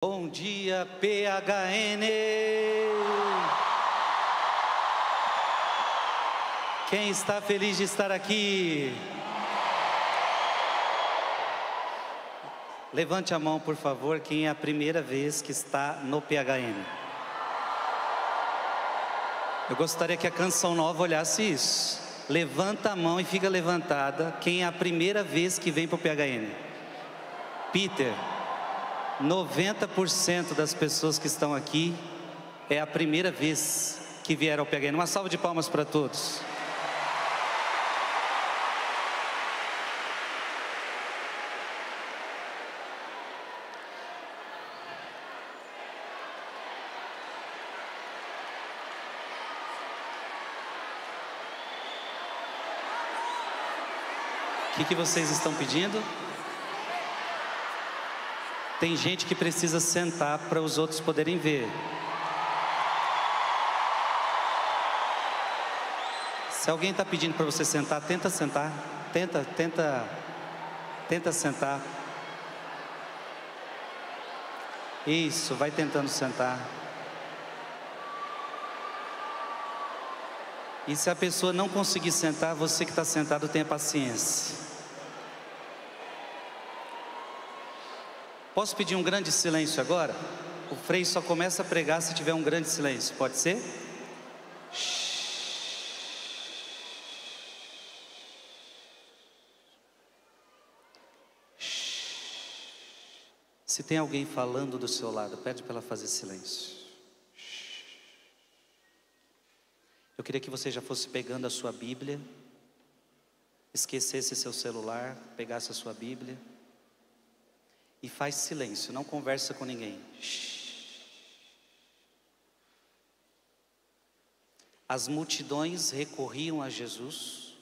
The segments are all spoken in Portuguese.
Bom dia, PHN! Quem está feliz de estar aqui? Levante a mão, por favor, quem é a primeira vez que está no PHN. Eu gostaria que a Canção Nova olhasse isso. Levanta a mão e fica levantada quem é a primeira vez que vem para o PHN. Peter, 90% das pessoas que estão aqui é a primeira vez que vieram ao PHN. Uma salva de palmas para todos. O que vocês estão pedindo? Tem gente que precisa sentar para os outros poderem ver. Se alguém está pedindo para você sentar, tenta sentar. Tenta sentar. Isso, vai tentando sentar. E se a pessoa não conseguir sentar, você que está sentado tenha paciência. Posso pedir um grande silêncio agora? O Frei só começa a pregar se tiver um grande silêncio, pode ser? Se tem alguém falando do seu lado, pede para ela fazer silêncio. Eu queria que você já fosse pegando a sua Bíblia, esquecesse seu celular, pegasse a sua Bíblia e faz silêncio, não conversa com ninguém. As multidões recorriam a Jesus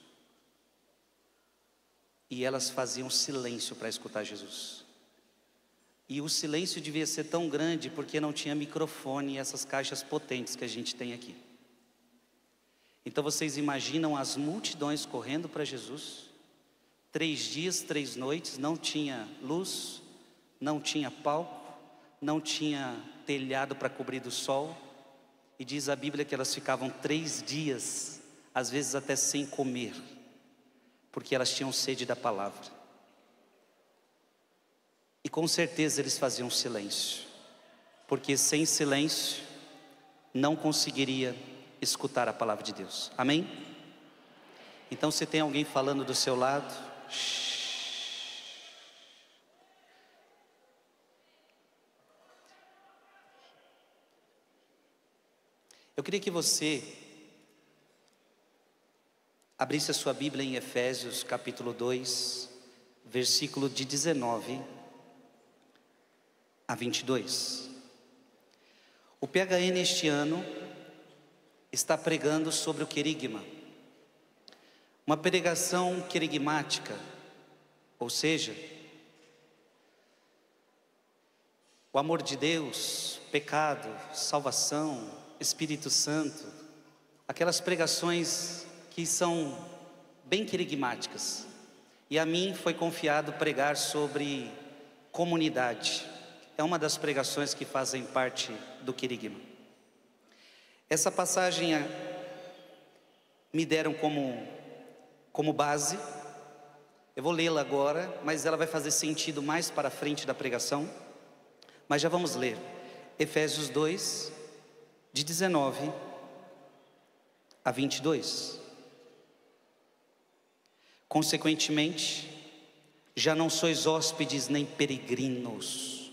e elas faziam silêncio para escutar Jesus. E o silêncio devia ser tão grande porque não tinha microfone e essas caixas potentes que a gente tem aqui. Então vocês imaginam as multidões correndo para Jesus, 3 dias, 3 noites, não tinha luz, não tinha palco, não tinha telhado para cobrir do sol, e diz a Bíblia que elas ficavam 3 dias, às vezes até sem comer, porque elas tinham sede da palavra. E com certeza eles faziam silêncio, porque sem silêncio não conseguiria escutar a palavra de Deus. Amém? Então, se tem alguém falando do seu lado, eu queria que você abrisse a sua Bíblia em Efésios capítulo 2, versículo de 19 a 22. O PHN este ano está pregando sobre o querigma, uma pregação querigmática, ou seja, o amor de Deus, pecado, salvação, Espírito Santo, aquelas pregações que são bem querigmáticas. E a mim foi confiado pregar sobre comunidade. É uma das pregações que fazem parte do querigma. Essa passagem me deram como base. Eu vou lê-la agora, mas ela vai fazer sentido mais para frente da pregação. Mas já vamos ler. Efésios 2, de 19 a 22. Consequentemente, já não sois hóspedes nem peregrinos,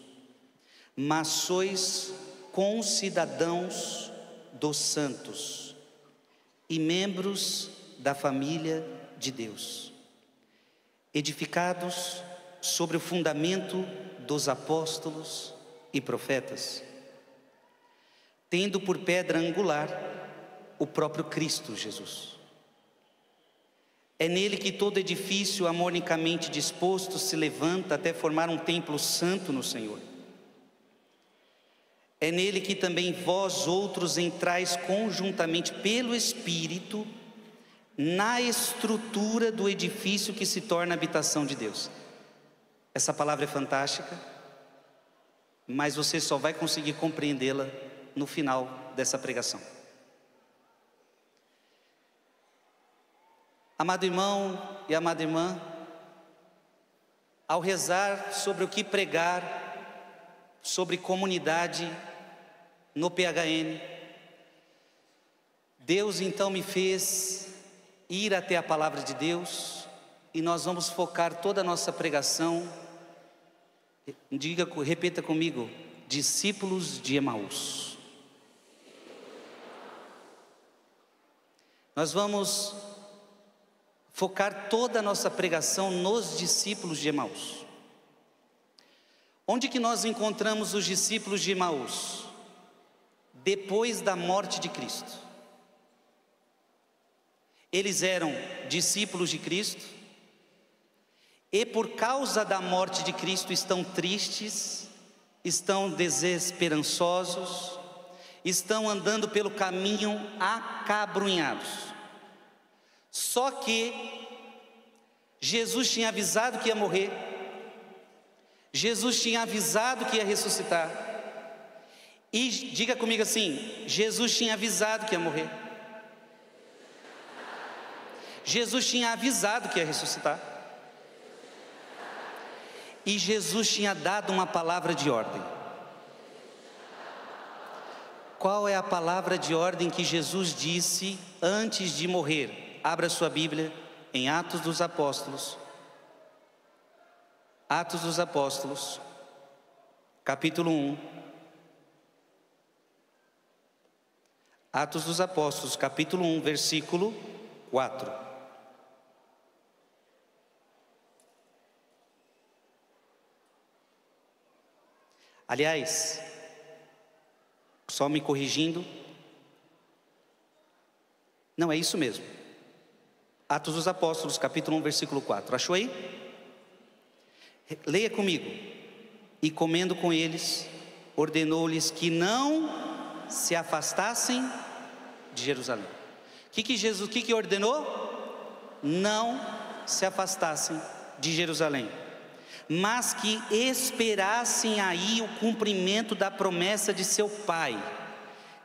mas sois concidadãos dos santos e membros da família de Deus, edificados sobre o fundamento dos apóstolos e profetas, tendo por pedra angular o próprio Cristo Jesus. É nele que todo edifício harmonicamente disposto se levanta até formar um templo santo no Senhor. É nele que também vós outros entrais conjuntamente pelo Espírito na estrutura do edifício que se torna a habitação de Deus. Essa palavra é fantástica. mas você só vai conseguir compreendê-la no final dessa pregação. Amado irmão e amada irmã, ao rezar sobre o que pregar, sobre comunidade no PHN, Deus então me fez ir até a palavra de Deus, e nós vamos focar toda a nossa pregação, repita comigo, discípulos de Emaús. Nós vamos focar toda a nossa pregação nos discípulos de Emaús. Onde que nós encontramos os discípulos de Emaús? Depois da morte de Cristo. Eles eram discípulos de Cristo, e por causa da morte de Cristo estão tristes, estão desesperançosos, estão andando pelo caminho acabrunhados. Só que Jesus tinha avisado que ia morrer, Jesus tinha avisado que ia ressuscitar, e diga comigo assim: Jesus tinha avisado que ia morrer, Jesus tinha avisado que ia ressuscitar, e Jesus tinha dado uma palavra de ordem. Qual é a palavra de ordem que Jesus disse antes de morrer? Abra sua Bíblia em Atos dos Apóstolos. Atos dos Apóstolos, capítulo 1. Atos dos Apóstolos, capítulo 1, versículo 4. Aliás, só me corrigindo, não, é isso mesmo. Atos dos Apóstolos, capítulo 1, versículo 4. Achou aí? Leia comigo. E comendo com eles, ordenou-lhes que não se afastassem de Jerusalém. O que ordenou? Não se afastassem de Jerusalém, mas que esperassem aí o cumprimento da promessa de seu pai,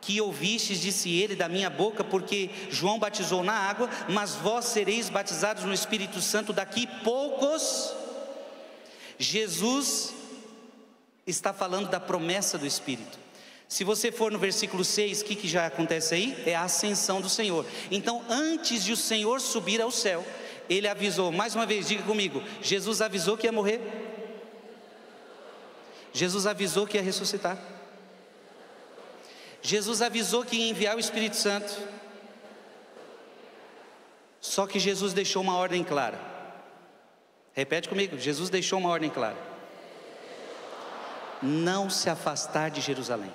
que ouvistes, disse ele, da minha boca, porque João batizou na água, mas vós sereis batizados no Espírito Santo daqui poucos. Jesus está falando da promessa do Espírito. Se você for no versículo 6, o que já acontece aí? É a ascensão do Senhor. Então, antes de o Senhor subir ao céu, ele avisou, mais uma vez, diga comigo, Jesus avisou que ia morrer, Jesus avisou que ia ressuscitar, Jesus avisou que ia enviar o Espírito Santo. Só que Jesus deixou uma ordem clara. Repete comigo, Jesus deixou uma ordem clara: não se afastar de Jerusalém.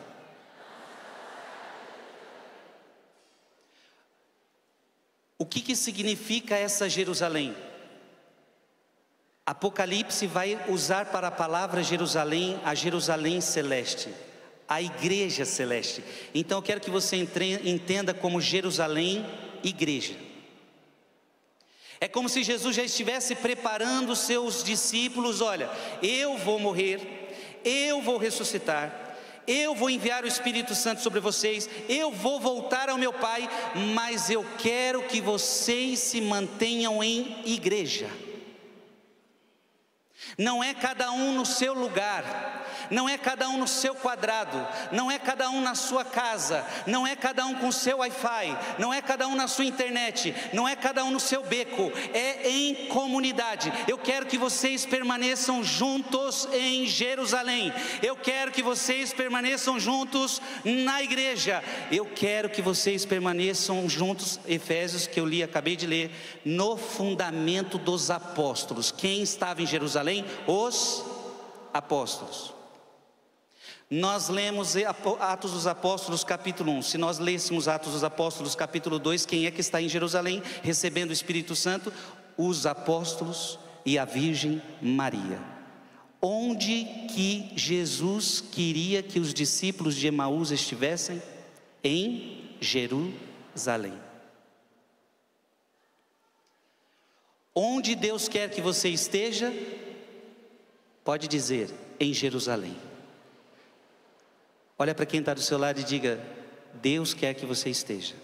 O que significa essa Jerusalém? Apocalipse vai usar para a palavra Jerusalém, a Jerusalém celeste, a igreja celeste. Então eu quero que você entenda como Jerusalém, igreja. É como se Jesus já estivesse preparando os seus discípulos: olha, eu vou morrer, eu vou ressuscitar, eu vou enviar o Espírito Santo sobre vocês, eu vou voltar ao meu Pai, mas eu quero que vocês se mantenham em igreja. Não é cada um no seu lugar, não é cada um no seu quadrado, não é cada um na sua casa, não é cada um com o seu Wi-Fi, não é cada um na sua internet, não é cada um no seu beco, é em comunidade. Eu quero que vocês permaneçam juntos em Jerusalém, eu quero que vocês permaneçam juntos na igreja, eu quero que vocês permaneçam juntos, Efésios, que eu acabei de ler, no fundamento dos apóstolos. Quem estava em Jerusalém? Os apóstolos. Nós lemos Atos dos Apóstolos capítulo 1, se nós lêssemos Atos dos Apóstolos capítulo 2, quem é que está em Jerusalém recebendo o Espírito Santo? Os apóstolos e a Virgem Maria. Onde que Jesus queria que os discípulos de Emaús estivessem? Em Jerusalém. Onde Deus quer que você esteja? Pode dizer, em Jerusalém. Olha para quem está do seu lado e diga: Deus quer que você esteja,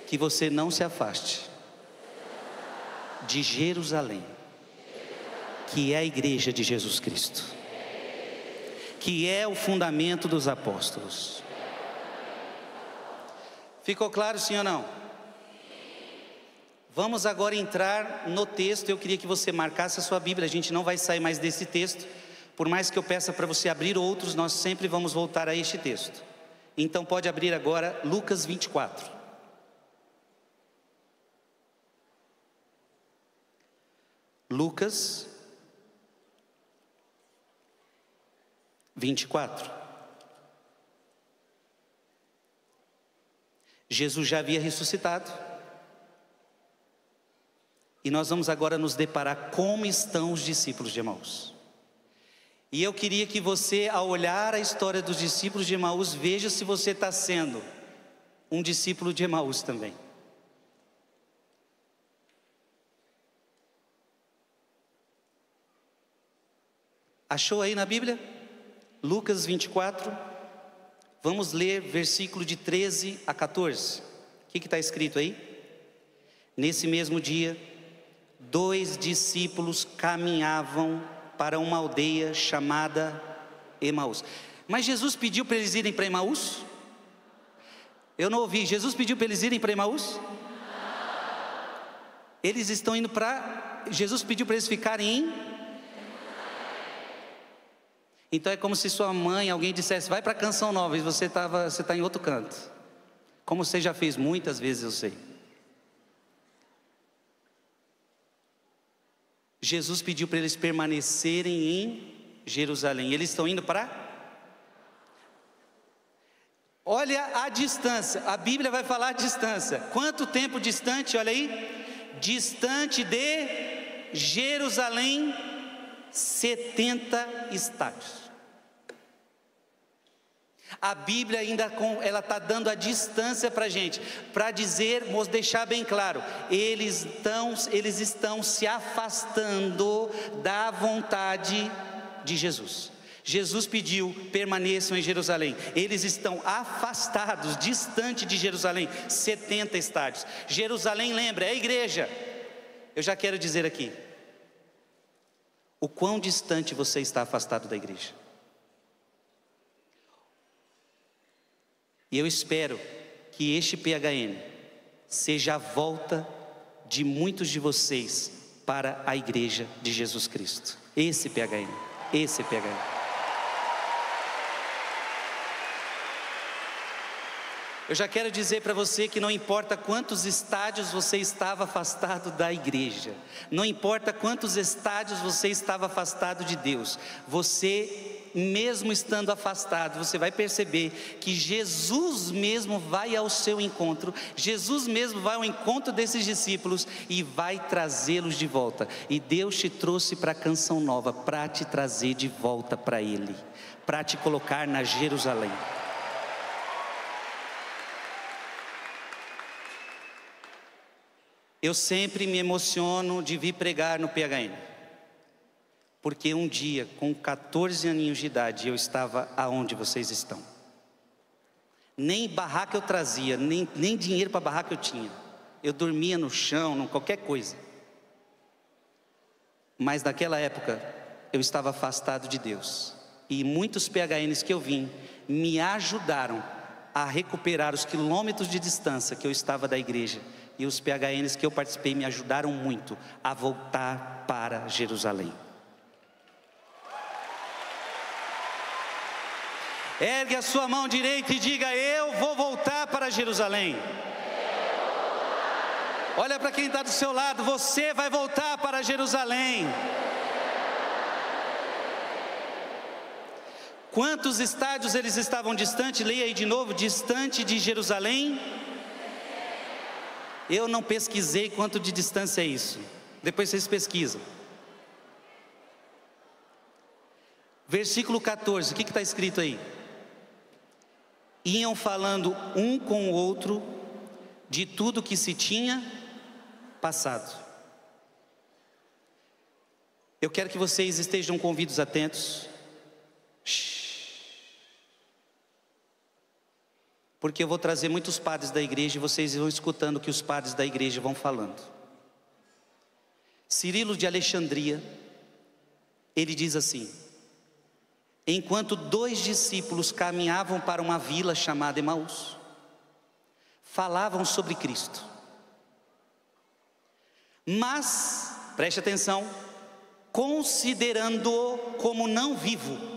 que você não se afaste de Jerusalém, que é a igreja de Jesus Cristo, que é o fundamento dos apóstolos. Ficou claro, sim ou não? Vamos agora entrar no texto. Eu queria que você marcasse a sua Bíblia. A gente não vai sair mais desse texto. Por mais que eu peça para você abrir outros, nós sempre vamos voltar a este texto. Então pode abrir agora Lucas 24. Lucas 24. Jesus já havia ressuscitado. E nós vamos agora nos deparar como estão os discípulos de Emaús. E eu queria que você, ao olhar a história dos discípulos de Emaús, veja se você está sendo um discípulo de Emaús também. Achou aí na Bíblia? Lucas 24. Vamos ler versículo de 13 a 14. O que está escrito aí? Nesse mesmo dia, 2 discípulos caminhavam para uma aldeia chamada Emaús. Mas Jesus pediu para eles irem para Emaús? Eu não ouvi. Jesus pediu para eles irem para Emaús? Eles estão indo para... Jesus pediu para eles ficarem em... Então é como se sua mãe, alguém dissesse: vai para Canção Nova, e você está em outro canto. Como você já fez muitas vezes, eu sei. Jesus pediu para eles permanecerem em Jerusalém. Eles estão indo para... Olha a distância, a Bíblia vai falar a distância. Quanto tempo distante? Olha aí. Distante de Jerusalém, 70 estádios. A Bíblia ainda ela está dando a distância para a gente, para dizer, deixar bem claro, eles estão se afastando da vontade de Jesus. Jesus pediu: permaneçam em Jerusalém. Eles estão afastados, distante de Jerusalém, 70 estádios. Jerusalém, lembra, é a igreja. Eu já quero dizer aqui, o quão distante você está afastado da igreja. E eu espero que este PHN seja a volta de muitos de vocês para a igreja de Jesus Cristo. Esse PHN. Eu já quero dizer para você que não importa quantos estádios você estava afastado da igreja, não importa quantos estádios você estava afastado de Deus, você, mesmo estando afastado, você vai perceber que Jesus mesmo vai ao seu encontro, Jesus mesmo vai ao encontro desses discípulos e vai trazê-los de volta. E Deus te trouxe para a Canção Nova para te trazer de volta para Ele, para te colocar na Jerusalém. Eu sempre me emociono de vir pregar no PHN, porque um dia, com 14 aninhos de idade, eu estava aonde vocês estão. Nem barraca eu trazia, nem dinheiro para barraca eu tinha. Eu dormia no chão, qualquer coisa. Mas naquela época, eu estava afastado de Deus. E muitos PHNs que eu vim, me ajudaram a recuperar os quilômetros de distância que eu estava da igreja. E os PHNs que eu participei me ajudaram muito a voltar para Jerusalém. Ergue a sua mão direita e diga: eu vou voltar para Jerusalém. Olha para quem está do seu lado: você vai voltar para Jerusalém. Quantos estádios eles estavam distante? Leia aí de novo: distante de Jerusalém. Eu não pesquisei quanto de distância é isso. Depois vocês pesquisam. Versículo 14, o que está escrito aí? Iam falando um com o outro de tudo que se tinha passado. Eu quero que vocês estejam com ouvidos atentos. porque eu vou trazer muitos padres da igreja e vocês vão escutando o que os padres da igreja vão falando. Cirilo de Alexandria, ele diz assim: enquanto 2 discípulos caminhavam para uma vila chamada Emaús, falavam sobre Cristo, mas, preste atenção, considerando-o como não vivo.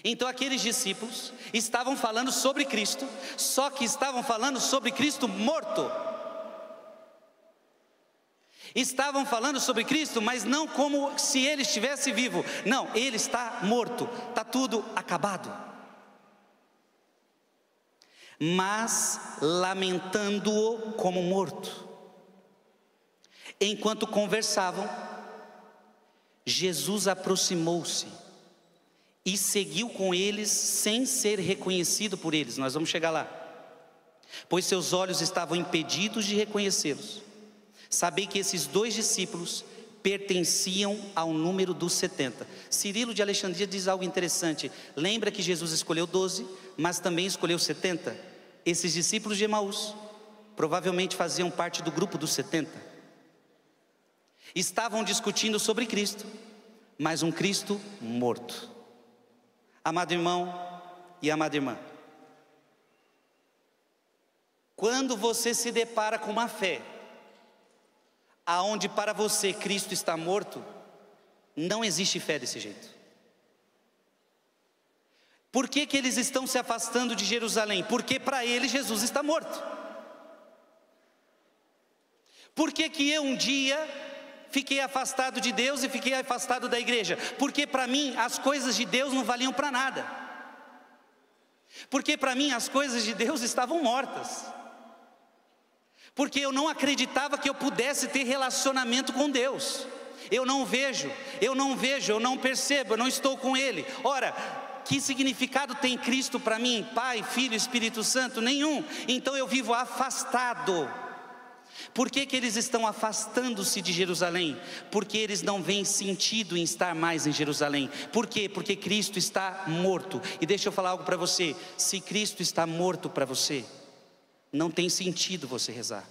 Então aqueles discípulos estavam falando sobre Cristo, só que estavam falando sobre Cristo morto. Estavam falando sobre Cristo, mas não como se Ele estivesse vivo. Não, Ele está morto, está tudo acabado. Mas lamentando-o como morto. Enquanto conversavam, Jesus aproximou-se e seguiu com eles sem ser reconhecido por eles. Nós vamos chegar lá. Pois seus olhos estavam impedidos de reconhecê-los. Sabei que esses 2 discípulos pertenciam ao número dos 70. Cirilo de Alexandria diz algo interessante. Lembra que Jesus escolheu 12, mas também escolheu 70? Esses discípulos de Emaús provavelmente faziam parte do grupo dos 70. Estavam discutindo sobre Cristo, mas um Cristo morto. Amado irmão e amada irmã, quando você se depara com uma fé aonde para você Cristo está morto, não existe fé desse jeito. Por que que eles estão se afastando de Jerusalém? Porque para eles Jesus está morto. Por que que eu um dia fiquei afastado de Deus e fiquei afastado da igreja? Porque para mim as coisas de Deus não valiam para nada. Porque para mim as coisas de Deus estavam mortas. Porque eu não acreditava que eu pudesse ter relacionamento com Deus. Eu não vejo, eu não percebo, eu não estou com Ele. Ora, que significado tem Cristo para mim? Pai, Filho, Espírito Santo? Nenhum. Então eu vivo afastado. Por que que eles estão afastando-se de Jerusalém? Porque eles não veem sentido em estar mais em Jerusalém. Por quê? Porque Cristo está morto. E deixa eu falar algo para você. Se Cristo está morto para você, não tem sentido você rezar.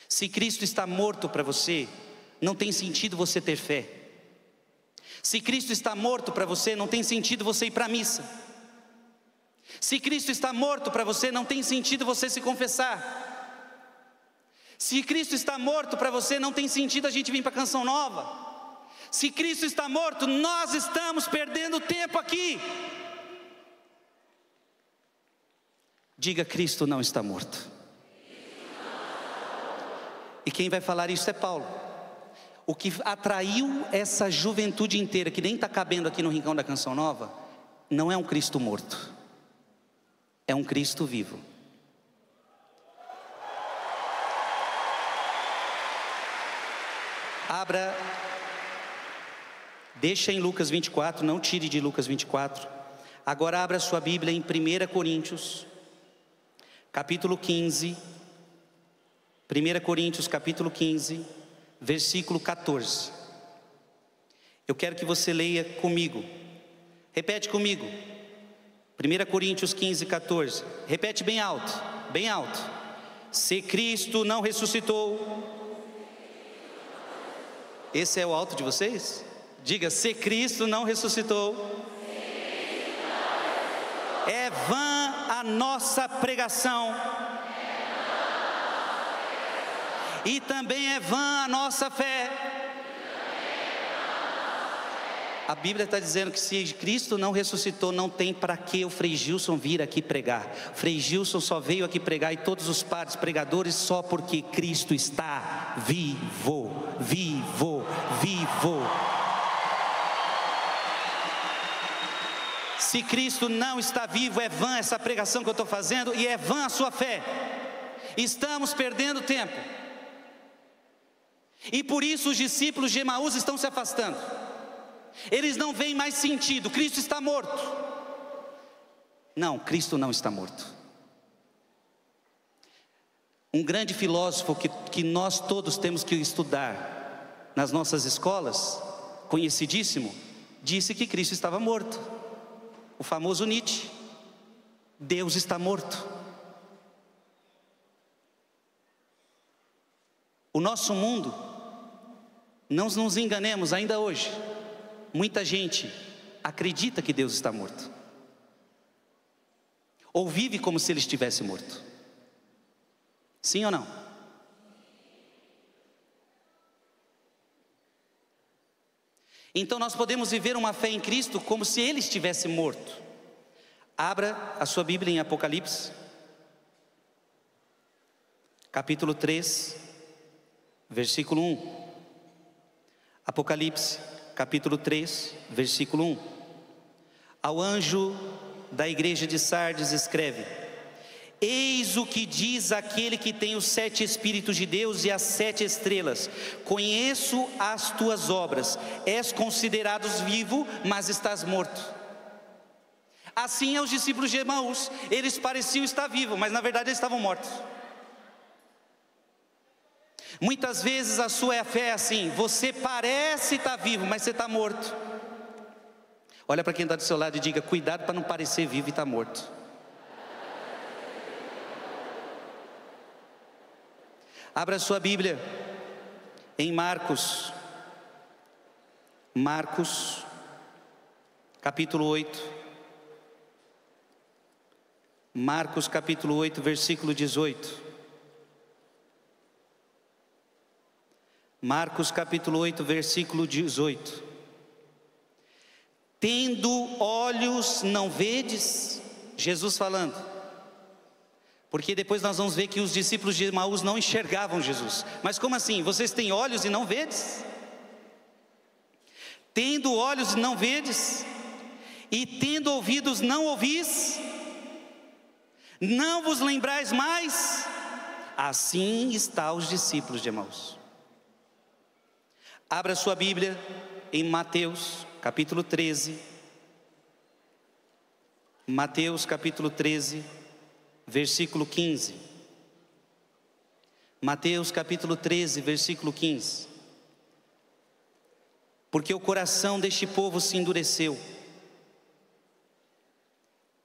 Se Cristo está morto para você, não tem sentido você ter fé. Se Cristo está morto para você, não tem sentido você ir para a missa. Se Cristo está morto para você, não tem sentido você se confessar. Se Cristo está morto para você, não tem sentido a gente vir para a Canção Nova. Se Cristo está morto, nós estamos perdendo tempo aqui. Diga: Cristo não está morto. E quem vai falar isso é Paulo. O que atraiu essa juventude inteira, que nem está cabendo aqui no rincão da Canção Nova, não é um Cristo morto, é um Cristo vivo. Abra, deixa em Lucas 24, não tire de Lucas 24. Agora abra sua Bíblia em 1 Coríntios, capítulo 15. 1 Coríntios, capítulo 15, versículo 14. Eu quero que você leia comigo. Repete comigo. 1 Coríntios 15, 14. Repete bem alto, bem alto. Se Cristo não ressuscitou... Esse é o alto de vocês? Diga: se Cristo não ressuscitou, é vã a nossa pregação, e também é vã a nossa fé. A Bíblia está dizendo que se Cristo não ressuscitou, não tem para que o Frei Gilson vir aqui pregar. Frei Gilson só veio aqui pregar, e todos os padres pregadores, só porque Cristo está vivo, vivo, vivo. Se Cristo não está vivo, é vã essa pregação que eu estou fazendo, e é vã a sua fé. Estamos perdendo tempo. E por isso os discípulos de Emaús estão se afastando. Eles não veem mais sentido. Cristo está morto. Não, Cristo não está morto. Um grande filósofo que nós todos temos que estudar nas nossas escolas, conhecidíssimo, disse que Cristo estava morto. O famoso Nietzsche. Deus está morto. O nosso mundo, não nos enganemos, ainda hoje, muita gente acredita que Deus está morto, ou vive como se Ele estivesse morto. Sim ou não? Então nós podemos viver uma fé em Cristo como se Ele estivesse morto. Abra a sua Bíblia em Apocalipse, capítulo 3, versículo 1. Apocalipse, capítulo 3, versículo 1. Ao anjo da igreja de Sardes escreve: eis o que diz aquele que tem os 7 Espíritos de Deus e as 7 estrelas: conheço as tuas obras, és considerado vivo, mas estás morto. Assim é os discípulos de Emaús, eles pareciam estar vivos, mas na verdade eles estavam mortos. Muitas vezes a sua fé é assim: você parece estar vivo, mas você está morto. Olha para quem está do seu lado e diga: cuidado para não parecer vivo e estar morto. Abra a sua Bíblia em Marcos, capítulo 8. Marcos capítulo 8, versículo 18. Marcos capítulo 8, versículo 18. Tendo olhos não vedes, Jesus falando, porque depois nós vamos ver que os discípulos de Emaús não enxergavam Jesus. Mas como assim? Vocês têm olhos e não vedes? Tendo olhos e não vedes, e tendo ouvidos não ouvis? Não vos lembrais mais? Assim está os discípulos de Emaús. Abra sua Bíblia em Mateus capítulo 13. Mateus capítulo 13, versículo 15. Mateus capítulo 13, versículo 15. Porque o coração deste povo se endureceu.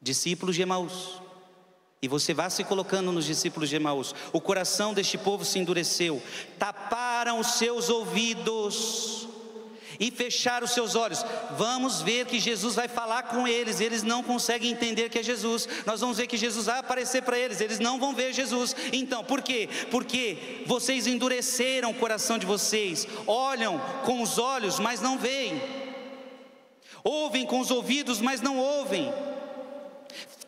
Discípulos de Emaús. E você vai se colocando nos discípulos de Emaús. O coração deste povo se endureceu. Taparam os seus ouvidos e fecharam os seus olhos. Vamos ver que Jesus vai falar com eles. Eles não conseguem entender que é Jesus. Nós vamos ver que Jesus vai aparecer para eles. Eles não vão ver Jesus. Então, por quê? Porque vocês endureceram o coração de vocês. Olham com os olhos, mas não veem. Ouvem com os ouvidos, mas não ouvem.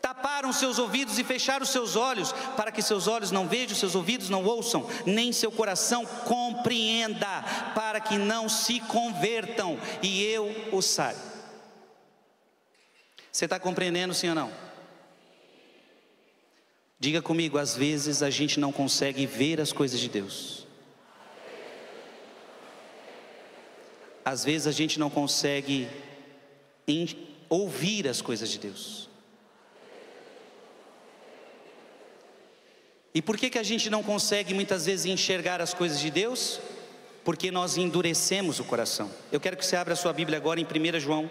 Taparam seus ouvidos e fecharam seus olhos, para que seus olhos não vejam, seus ouvidos não ouçam, nem seu coração compreenda, para que não se convertam e eu os sare. Você está compreendendo, sim ou não? Diga comigo: às vezes a gente não consegue ver as coisas de Deus. Às vezes a gente não consegue ouvir as coisas de Deus. E por que a gente não consegue muitas vezes enxergar as coisas de Deus? Porque nós endurecemos o coração. Eu quero que você abra a sua Bíblia agora em 1 João.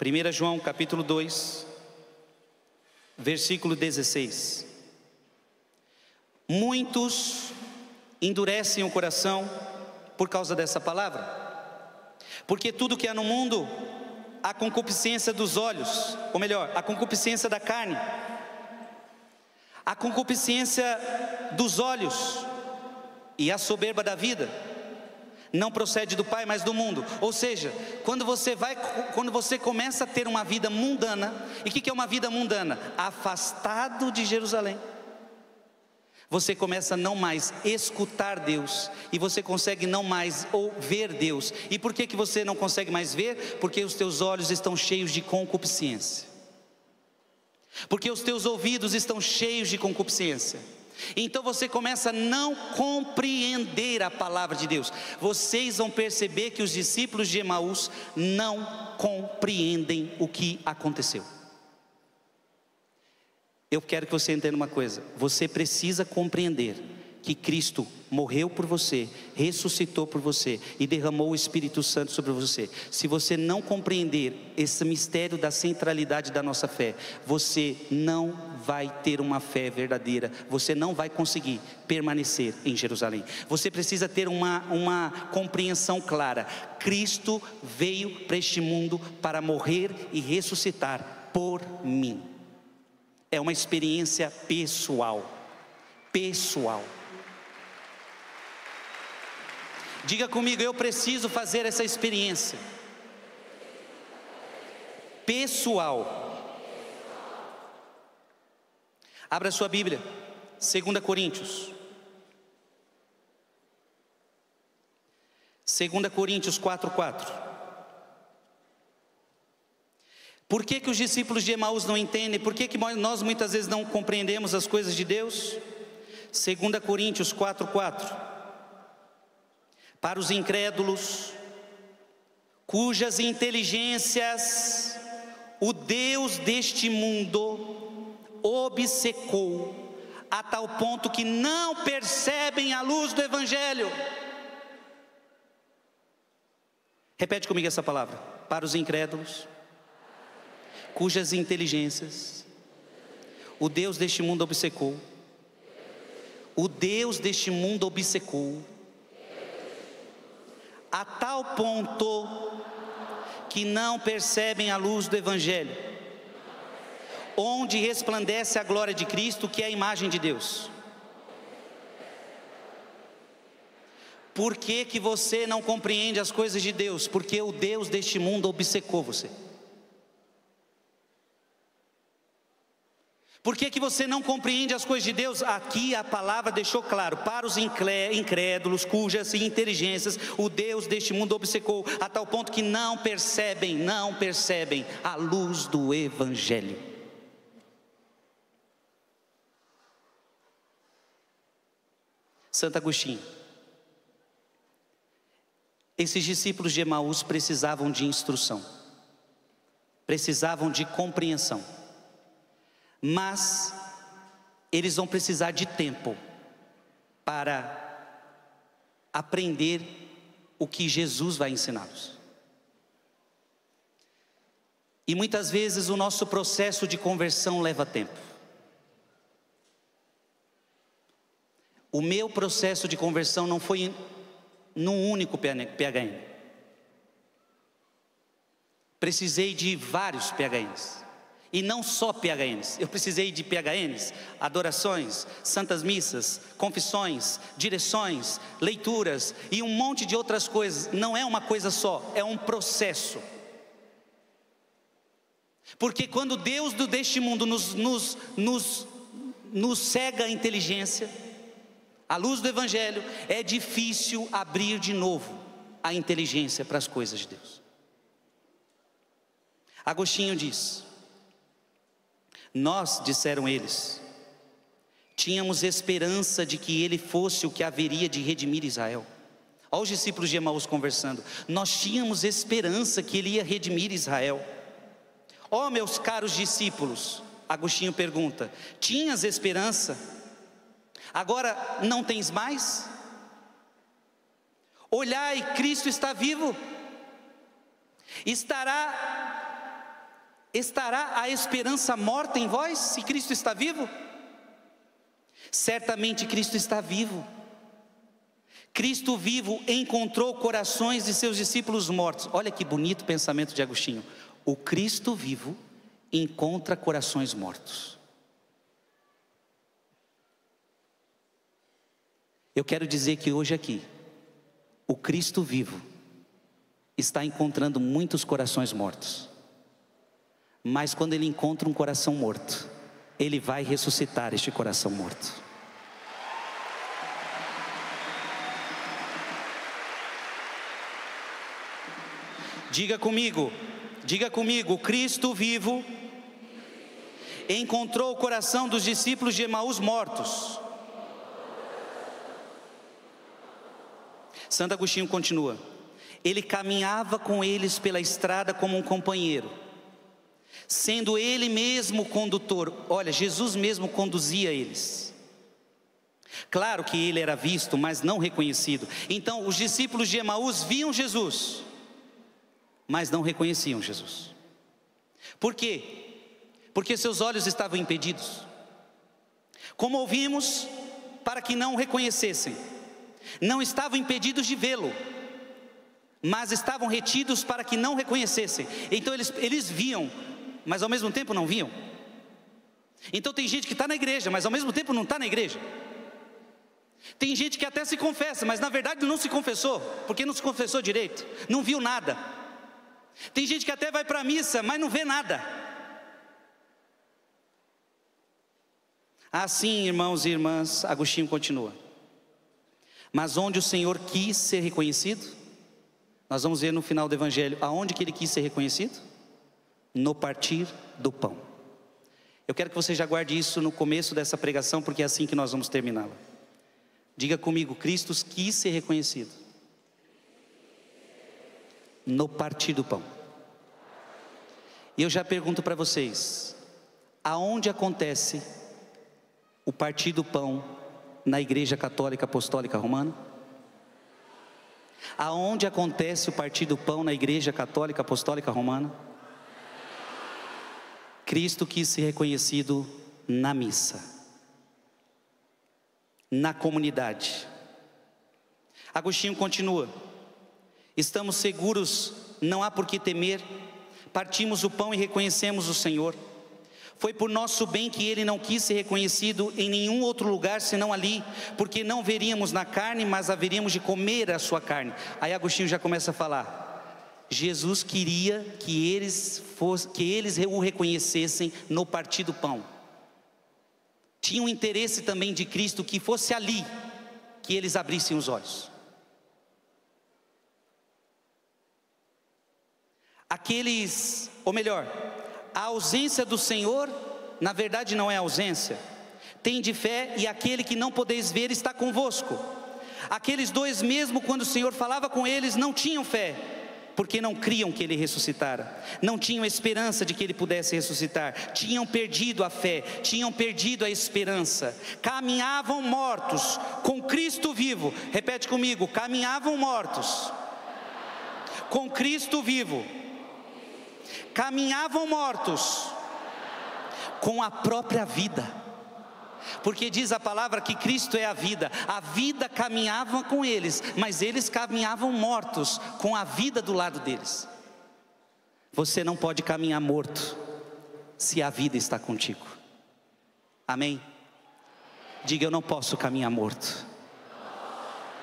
1 João capítulo 2, versículo 16. Muitos endurecem o coração por causa dessa palavra. Porque tudo que há no mundo, a concupiscência dos olhos, ou melhor, a concupiscência da carne, a concupiscência dos olhos e a soberba da vida não procede do Pai, mas do mundo. Ou seja, quando você começa a ter uma vida mundana. E o que é uma vida mundana? Afastado de Jerusalém. Você começa a não mais escutar Deus, e você consegue não mais ver Deus. E por que você não consegue mais ver? Porque os teus olhos estão cheios de concupiscência. Porque os teus ouvidos estão cheios de concupiscência. Então você começa a não compreender a palavra de Deus. Vocês vão perceber que os discípulos de Emaús não compreendem o que aconteceu. Eu quero que você entenda uma coisa: você precisa compreender que Cristo morreu por você, ressuscitou por você e derramou o Espírito Santo sobre você. Se você não compreender esse mistério da centralidade da nossa fé, você não vai ter uma fé verdadeira, você não vai conseguir permanecer em Jerusalém. Você precisa ter uma compreensão clara: Cristo veio para este mundo para morrer e ressuscitar por mim. É uma experiência pessoal. Diga comigo: eu preciso fazer essa experiência pessoal. Abra sua Bíblia, 2 Coríntios. 2 Coríntios 4:4. Por que os discípulos de Emaús não entendem? Por que nós muitas vezes não compreendemos as coisas de Deus? 2 Coríntios 4:4. Para os incrédulos, cujas inteligências o Deus deste mundo obcecou, a tal ponto que não percebem a luz do Evangelho. Repete comigo essa palavra: para os incrédulos, cujas inteligências o Deus deste mundo obcecou. O Deus deste mundo obcecou a tal ponto que não percebem a luz do Evangelho, onde resplandece a glória de Cristo, que é a imagem de Deus. Por que você não compreende as coisas de Deus? Porque o Deus deste mundo obcecou você. Por que você não compreende as coisas de Deus? Aqui a palavra deixou claro: para os incrédulos, cujas inteligências o Deus deste mundo obcecou, a tal ponto que não percebem a luz do Evangelho. Santo Agostinho: esses discípulos de Emaús precisavam de instrução, precisavam de compreensão, mas eles vão precisar de tempo para aprender o que Jesus vai ensiná-los. E muitas vezes o nosso processo de conversão leva tempo. O meu processo de conversão não foi num único PHN. Precisei de vários PHNs. E não só PHNs, eu precisei de PHNs, adorações, santas missas, confissões, direções, leituras e um monte de outras coisas. Não é uma coisa só, é um processo. Porque quando Deus deste mundo nos cega a inteligência, à luz do Evangelho, é difícil abrir de novo a inteligência para as coisas de Deus. Agostinho diz: nós, disseram eles, tínhamos esperança de que ele fosse o que haveria de redimir Israel. Olha os discípulos de Emaús conversando: nós tínhamos esperança que ele ia redimir Israel. Ó meus caros discípulos, Agostinho pergunta: tinhas esperança? Agora não tens mais? Olhai, Cristo está vivo. Estará a esperança morta em vós, se Cristo está vivo? Certamente Cristo está vivo. Cristo vivo encontrou corações de seus discípulos mortos. Olha que bonito pensamento de Agostinho. O Cristo vivo encontra corações mortos. Eu quero dizer que hoje aqui, o Cristo vivo está encontrando muitos corações mortos. Mas quando ele encontra um coração morto, ele vai ressuscitar este coração morto. Diga comigo, o Cristo vivo encontrou o coração dos discípulos de Emaús mortos. Santo Agostinho continua: ele caminhava com eles pela estrada como um companheiro, sendo ele mesmo o condutor. Olha, Jesus mesmo conduzia eles. Claro que ele era visto, mas não reconhecido. Então os discípulos de Emaús viam Jesus, mas não reconheciam Jesus. Por quê? Porque seus olhos estavam impedidos. Como ouvimos, para que não o reconhecessem. Não estavam impedidos de vê-lo, mas estavam retidos para que não reconhecessem. Então eles viam, mas ao mesmo tempo não viam. Então tem gente que está na igreja, mas ao mesmo tempo não está na igreja. Tem gente que até se confessa, mas na verdade não se confessou, porque não se confessou direito, não viu nada. Tem gente que até vai para a missa, mas não vê nada. Assim, irmãos e irmãs, Agostinho continua. Mas onde o Senhor quis ser reconhecido, nós vamos ver no final do Evangelho, aonde que ele quis ser reconhecido? No partir do pão. Eu quero que você já guarde isso no começo dessa pregação, porque é assim que nós vamos terminá-la. Diga comigo, Cristo quis ser reconhecido no partir do pão. E eu já pergunto para vocês, aonde acontece o partir do pão na Igreja Católica Apostólica Romana? Aonde acontece o partir do pão na Igreja Católica Apostólica Romana? Cristo quis ser reconhecido na missa, na comunidade. Agostinho continua: estamos seguros, não há por que temer, partimos o pão e reconhecemos o Senhor. Foi por nosso bem que ele não quis ser reconhecido em nenhum outro lugar senão ali, porque não veríamos na carne, mas haveríamos de comer a sua carne. Aí Agostinho já começa a falar: Jesus queria que eles o reconhecessem no partir do pão. Tinha um interesse também de Cristo que fosse ali que eles abrissem os olhos. A ausência do Senhor, na verdade não é ausência. Tende fé e aquele que não podeis ver está convosco. Aqueles dois mesmo, quando o Senhor falava com eles, não tinham fé, porque não criam que ele ressuscitara, não tinham esperança de que ele pudesse ressuscitar, tinham perdido a fé, tinham perdido a esperança, caminhavam mortos com Cristo vivo. Repete comigo: caminhavam mortos com Cristo vivo, caminhavam mortos com a própria vida, porque diz a palavra que Cristo é a vida caminhava com eles, mas eles caminhavam mortos com a vida do lado deles. Você não pode caminhar morto se a vida está contigo. Amém? Diga: eu não posso caminhar morto,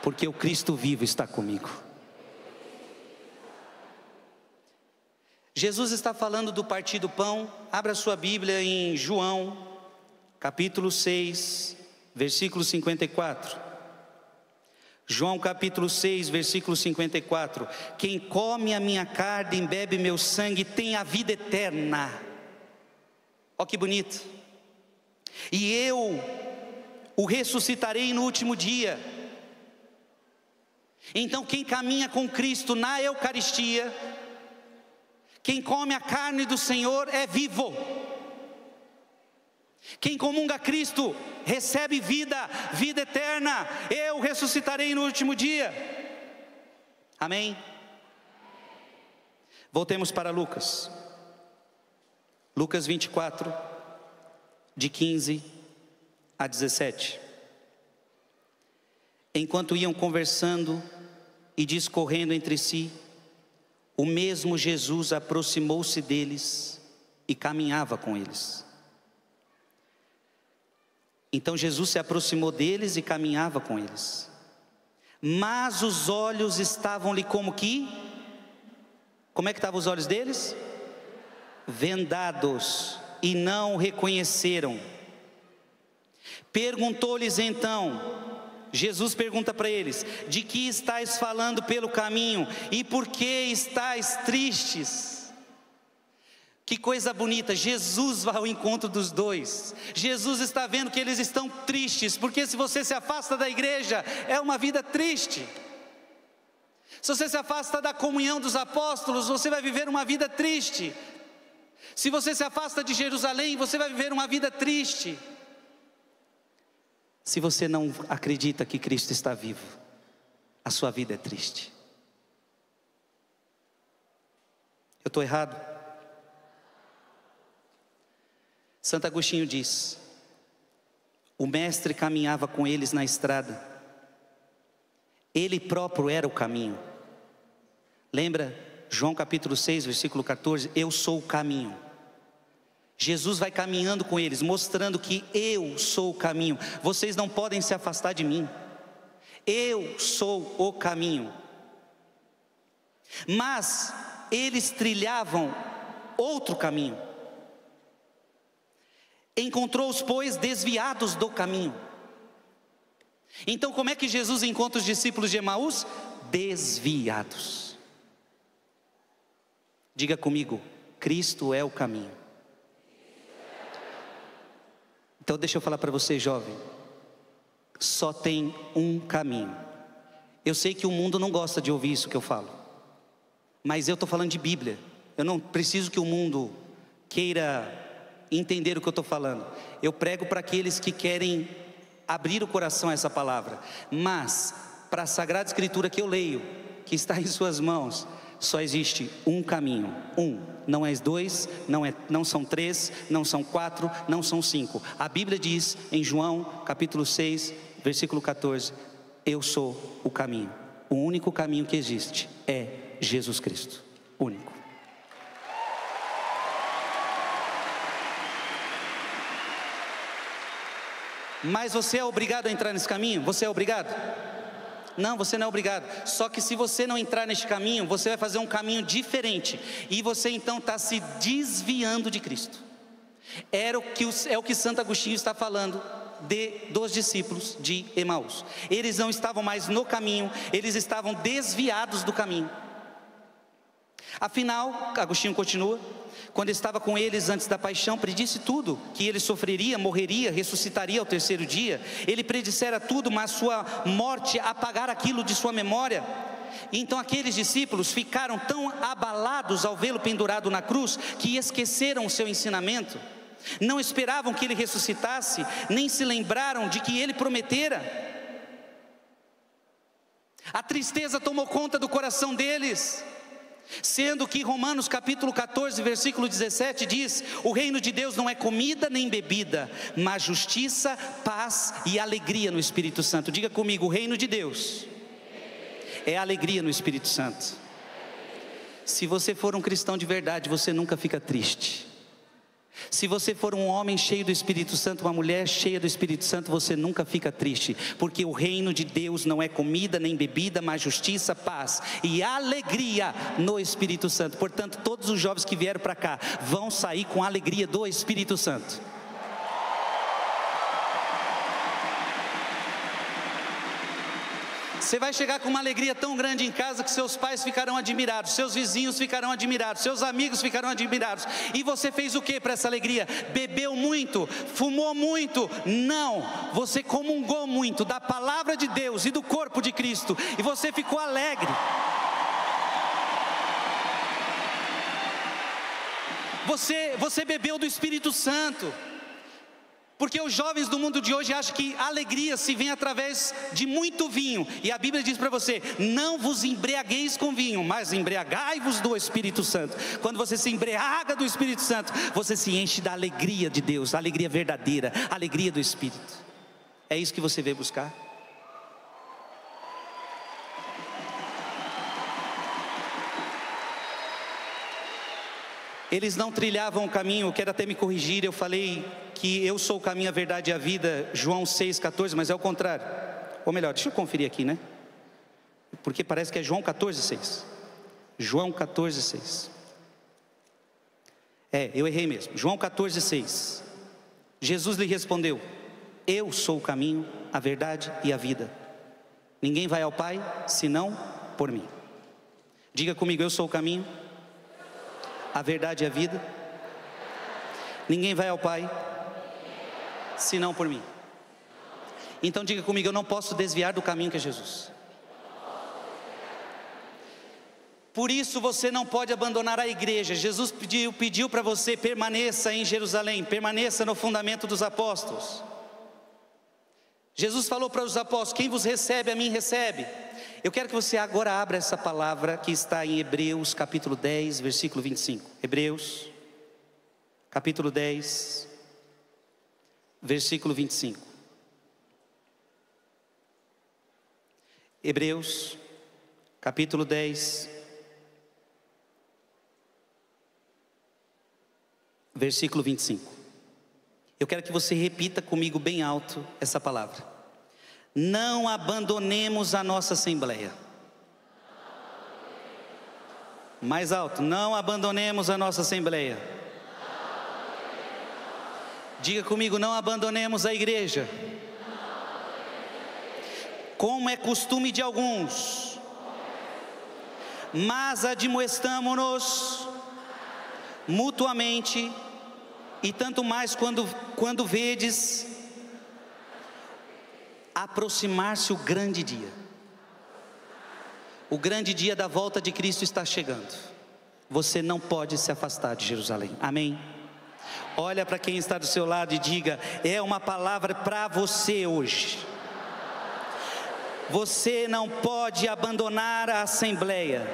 porque o Cristo vivo está comigo. Jesus está falando do partir do pão. Abra sua Bíblia em João capítulo 6, versículo 54. João capítulo 6, versículo 54. Quem come a minha carne e bebe meu sangue tem a vida eterna. Ó que bonito. E eu o ressuscitarei no último dia. Então quem caminha com Cristo na Eucaristia, quem come a carne do Senhor é vivo. Quem comunga Cristo recebe vida eterna. Eu ressuscitarei no último dia. Amém? Voltemos para Lucas. Lucas 24, de 15 a 17. Enquanto iam conversando e discorrendo entre si, o mesmo Jesus aproximou-se deles e caminhava com eles. Então Jesus se aproximou deles e caminhava com eles. Mas os olhos estavam-lhe como é que estavam os olhos deles? Vendados, e não o reconheceram. Perguntou-lhes então, Jesus pergunta para eles: de que estáis falando pelo caminho? E por que estáis tristes? Que coisa bonita, Jesus vai ao encontro dos dois. Jesus está vendo que eles estão tristes, porque se você se afasta da igreja, é uma vida triste. Se você se afasta da comunhão dos apóstolos, você vai viver uma vida triste. Se você se afasta de Jerusalém, você vai viver uma vida triste. Se você não acredita que Cristo está vivo, a sua vida é triste. Eu estou errado? Santo Agostinho diz: o mestre caminhava com eles na estrada, ele próprio era o caminho. Lembra João capítulo 6, versículo 14? Eu sou o caminho. Jesus vai caminhando com eles, mostrando que eu sou o caminho. Vocês não podem se afastar de mim. Eu sou o caminho. Mas eles trilhavam outro caminho. Encontrou-os, pois, desviados do caminho. Então, como é que Jesus encontra os discípulos de Emaús? Desviados. Diga comigo: Cristo é o caminho. Então deixa eu falar para você, jovem, só tem um caminho. Eu sei que o mundo não gosta de ouvir isso que eu falo, mas eu estou falando de Bíblia. Eu não preciso que o mundo queira entender o que eu estou falando. Eu prego para aqueles que querem abrir o coração a essa palavra. Mas para a Sagrada Escritura que eu leio, que está em suas mãos, só existe um caminho. Não é dois, não são três, não são quatro, não são cinco. A Bíblia diz em João capítulo 6, versículo 14: eu sou o caminho. O único caminho que existe é Jesus Cristo. Único. Mas você é obrigado a entrar nesse caminho? Você é obrigado? Não, você não é obrigado. Só que se você não entrar neste caminho, você vai fazer um caminho diferente, e você então está se desviando de Cristo. É o que Santo Agostinho está falando dos discípulos de Emaús. Eles não estavam mais no caminho, eles estavam desviados do caminho. Afinal, Agostinho continua: quando estava com eles antes da paixão, predisse tudo, que ele sofreria, morreria, ressuscitaria ao terceiro dia. Ele predissera tudo, mas sua morte apagara aquilo de sua memória. Então aqueles discípulos ficaram tão abalados ao vê-lo pendurado na cruz, que esqueceram o seu ensinamento. Não esperavam que ele ressuscitasse, nem se lembraram de que ele prometera. A tristeza tomou conta do coração deles, sendo que Romanos capítulo 14, versículo 17 diz: o reino de Deus não é comida nem bebida, mas justiça, paz e alegria no Espírito Santo. Diga comigo: o reino de Deus é alegria no Espírito Santo. Se você for um cristão de verdade, você nunca fica triste. Se você for um homem cheio do Espírito Santo, uma mulher cheia do Espírito Santo, você nunca fica triste, porque o reino de Deus não é comida nem bebida, mas justiça, paz e alegria no Espírito Santo. Portanto, todos os jovens que vieram para cá vão sair com a alegria do Espírito Santo. Você vai chegar com uma alegria tão grande em casa que seus pais ficarão admirados, seus vizinhos ficarão admirados, seus amigos ficarão admirados. E você fez o que para essa alegria? Bebeu muito? Fumou muito? Não, você comungou muito da palavra de Deus e do corpo de Cristo, e você ficou alegre. Você bebeu do Espírito Santo. Porque os jovens do mundo de hoje acham que alegria se vem através de muito vinho. E a Bíblia diz para você: não vos embriagueis com vinho, mas embriagai-vos do Espírito Santo. Quando você se embriaga do Espírito Santo, você se enche da alegria de Deus, a alegria verdadeira, a alegria do Espírito. É isso que você veio buscar? Eles não trilhavam o caminho. Eu quero até me corrigir, eu falei que eu sou o caminho, a verdade e a vida, João 6,14, mas é o contrário. Ou melhor, deixa eu conferir aqui, né? Porque parece que é João 14,6. João 14,6. Eu errei mesmo. João 14,6. Jesus lhe respondeu: eu sou o caminho, a verdade e a vida. Ninguém vai ao Pai senão por mim. Diga comigo: eu sou o caminho, a verdade e a vida. Ninguém vai ao Pai senão por mim. Então diga comigo: eu não posso desviar do caminho que é Jesus. Por isso você não pode abandonar a igreja. Jesus pediu para você: permaneça em Jerusalém, permaneça no fundamento dos apóstolos. Jesus falou para os apóstolos: quem vos recebe, a mim recebe. Eu quero que você agora abra essa palavra que está em Hebreus capítulo 10, versículo 25. Hebreus capítulo 10, versículo 25. Hebreus capítulo 10, versículo 25. Eu quero que você repita comigo bem alto essa palavra. Não abandonemos a nossa assembleia. Mais alto. Não abandonemos a nossa assembleia. Diga comigo: não abandonemos a igreja, como é costume de alguns, mas admoestamo-nos mutuamente, e tanto mais quando vedes aproximar-se o grande dia. O grande dia da volta de Cristo está chegando. Você não pode se afastar de Jerusalém. Amém? Olha para quem está do seu lado e diga: é uma palavra para você hoje. Você não pode abandonar a assembleia.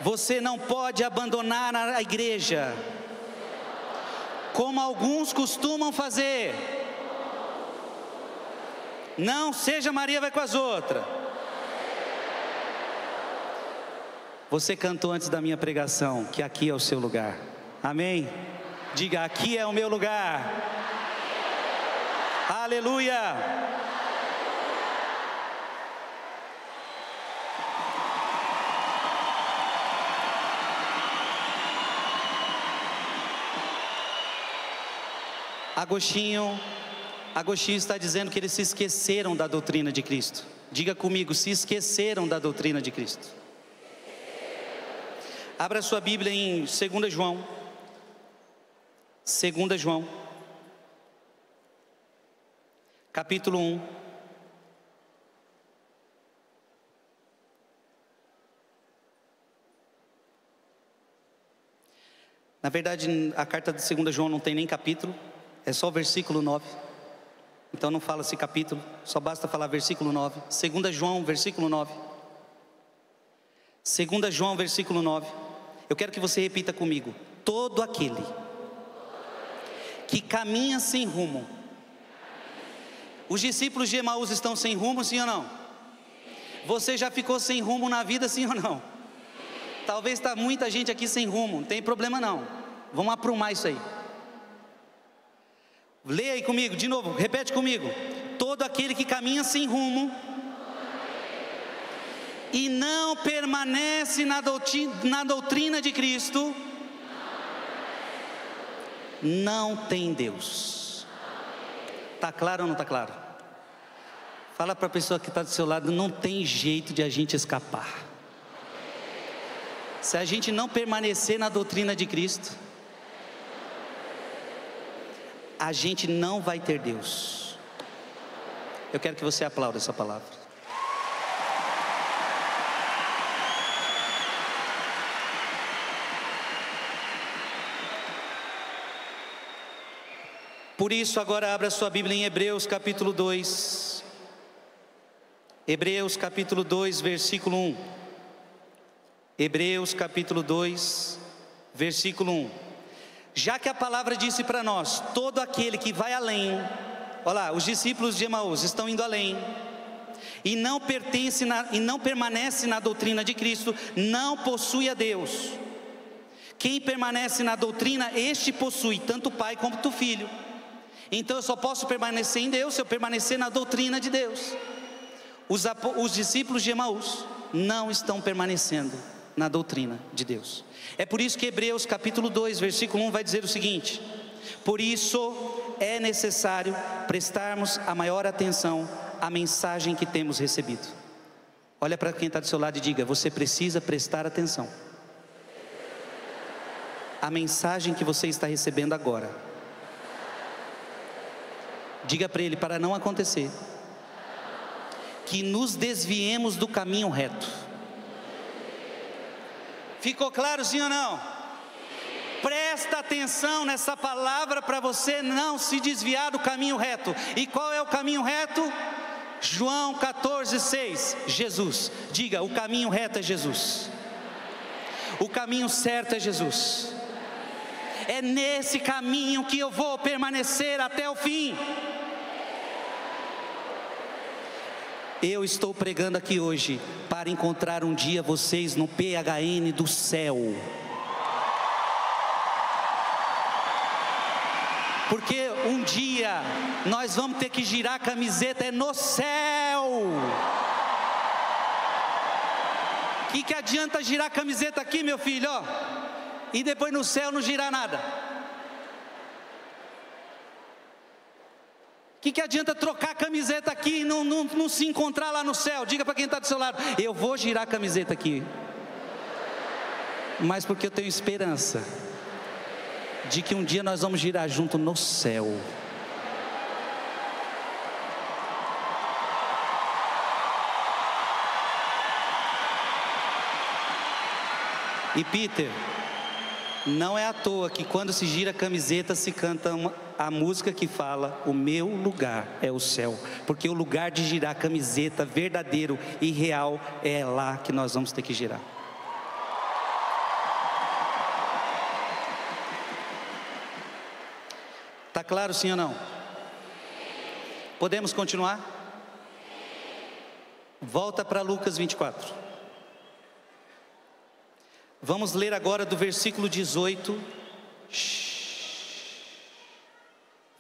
Você não pode abandonar a igreja, como alguns costumam fazer. Não seja Maria vai com as outras. Você cantou antes da minha pregação que aqui é o seu lugar. Amém? Diga: aqui é o meu lugar. Aleluia. Agostinho está dizendo que eles se esqueceram da doutrina de Cristo. Diga comigo: se esqueceram da doutrina de Cristo. Abra sua Bíblia em 2 João. 2 João capítulo 1. Na verdade, a carta de 2 João não tem nem capítulo, é só o versículo 9. Então não fala-se capítulo, só basta falar versículo 9. 2 João, versículo 9. 2 João, versículo 9. Eu quero que você repita comigo: todo aquele que caminha sem rumo. Os discípulos de Emaús estão sem rumo, sim ou não? Você já ficou sem rumo na vida, sim ou não? Talvez está muita gente aqui sem rumo, não tem problema não. Vamos aprumar isso aí. Leia aí comigo, de novo, repete comigo: todo aquele que caminha sem rumo e não permanece na doutrina de Cristo, não tem Deus. Está claro ou não está claro? Fala para a pessoa que está do seu lado: não tem jeito de a gente escapar. Se a gente não permanecer na doutrina de Cristo, a gente não vai ter Deus. Eu quero que você aplaude essa palavra. Por isso, agora abra sua Bíblia em Hebreus capítulo 2. Hebreus capítulo 2, versículo 1. Hebreus capítulo 2, versículo 1. Já que a palavra disse para nós: todo aquele que vai além. Olha lá, os discípulos de Emaús estão indo além e não permanece na doutrina de Cristo, não possui a Deus. Quem permanece na doutrina, este possui tanto o Pai como o Filho. Então eu só posso permanecer em Deus se eu permanecer na doutrina de Deus. Os discípulos de Emaús não estão permanecendo na doutrina de Deus. É por isso que Hebreus capítulo 2, versículo 1 vai dizer o seguinte: por isso é necessário prestarmos a maior atenção à mensagem que temos recebido. Olha para quem está do seu lado e diga: você precisa prestar atenção à mensagem que você está recebendo agora. Diga para ele: para não acontecer que nos desviemos do caminho reto. Ficou claro, sim ou não? Presta atenção nessa palavra para você não se desviar do caminho reto. E qual é o caminho reto? João 14:6. Jesus. Diga: o caminho reto é Jesus. O caminho certo é Jesus. É nesse caminho que eu vou permanecer até o fim. Eu estou pregando aqui hoje para encontrar um dia vocês no PHN do céu. Porque um dia nós vamos ter que girar a camiseta no céu. O que adianta girar a camiseta aqui, meu filho, ó, e depois no céu não girar nada? O que adianta trocar a camiseta aqui e não se encontrar lá no céu? Diga para quem está do seu lado: eu vou girar a camiseta aqui, mas porque eu tenho esperança de que um dia nós vamos girar junto no céu. E Peter, não é à toa que quando se gira a camiseta se canta a música que fala: o meu lugar é o céu. Porque o lugar de girar a camiseta verdadeiro e real é lá que nós vamos ter que girar. Está claro, sim ou não? Podemos continuar? Volta para Lucas 24. Vamos ler agora do versículo 18.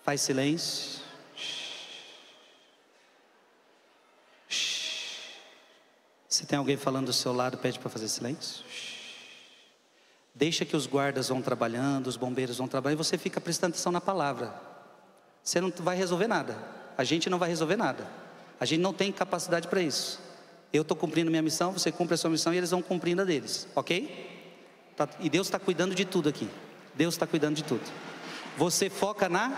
Faz silêncio. Se tem alguém falando do seu lado, pede para fazer silêncio. Deixa que os guardas vão trabalhando, os bombeiros vão trabalhando, e você fica prestando atenção na palavra. Você não vai resolver nada. A gente não vai resolver nada. A gente não tem capacidade para isso. Eu estou cumprindo minha missão, você cumpre a sua missão e eles vão cumprindo a deles, ok? E Deus está cuidando de tudo aqui. Deus está cuidando de tudo. Você foca na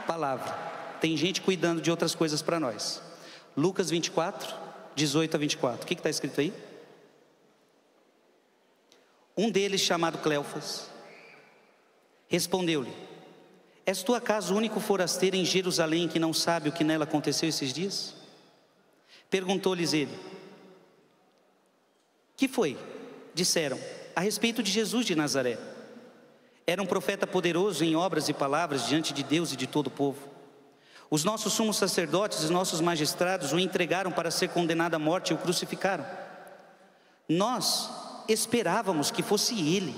palavra. Tem gente cuidando de outras coisas para nós. Lucas 24, 18 a 24. O que está escrito aí? Um deles, chamado Cleofas, respondeu-lhe: és tu acaso o único forasteiro em Jerusalém que não sabe o que nela aconteceu esses dias? Perguntou-lhes ele: que foi? Disseram: a respeito de Jesus de Nazaré. Era um profeta poderoso em obras e palavras diante de Deus e de todo o povo. Os nossos sumos sacerdotes e nossos magistrados o entregaram para ser condenado à morte e o crucificaram. Nós esperávamos que fosse ele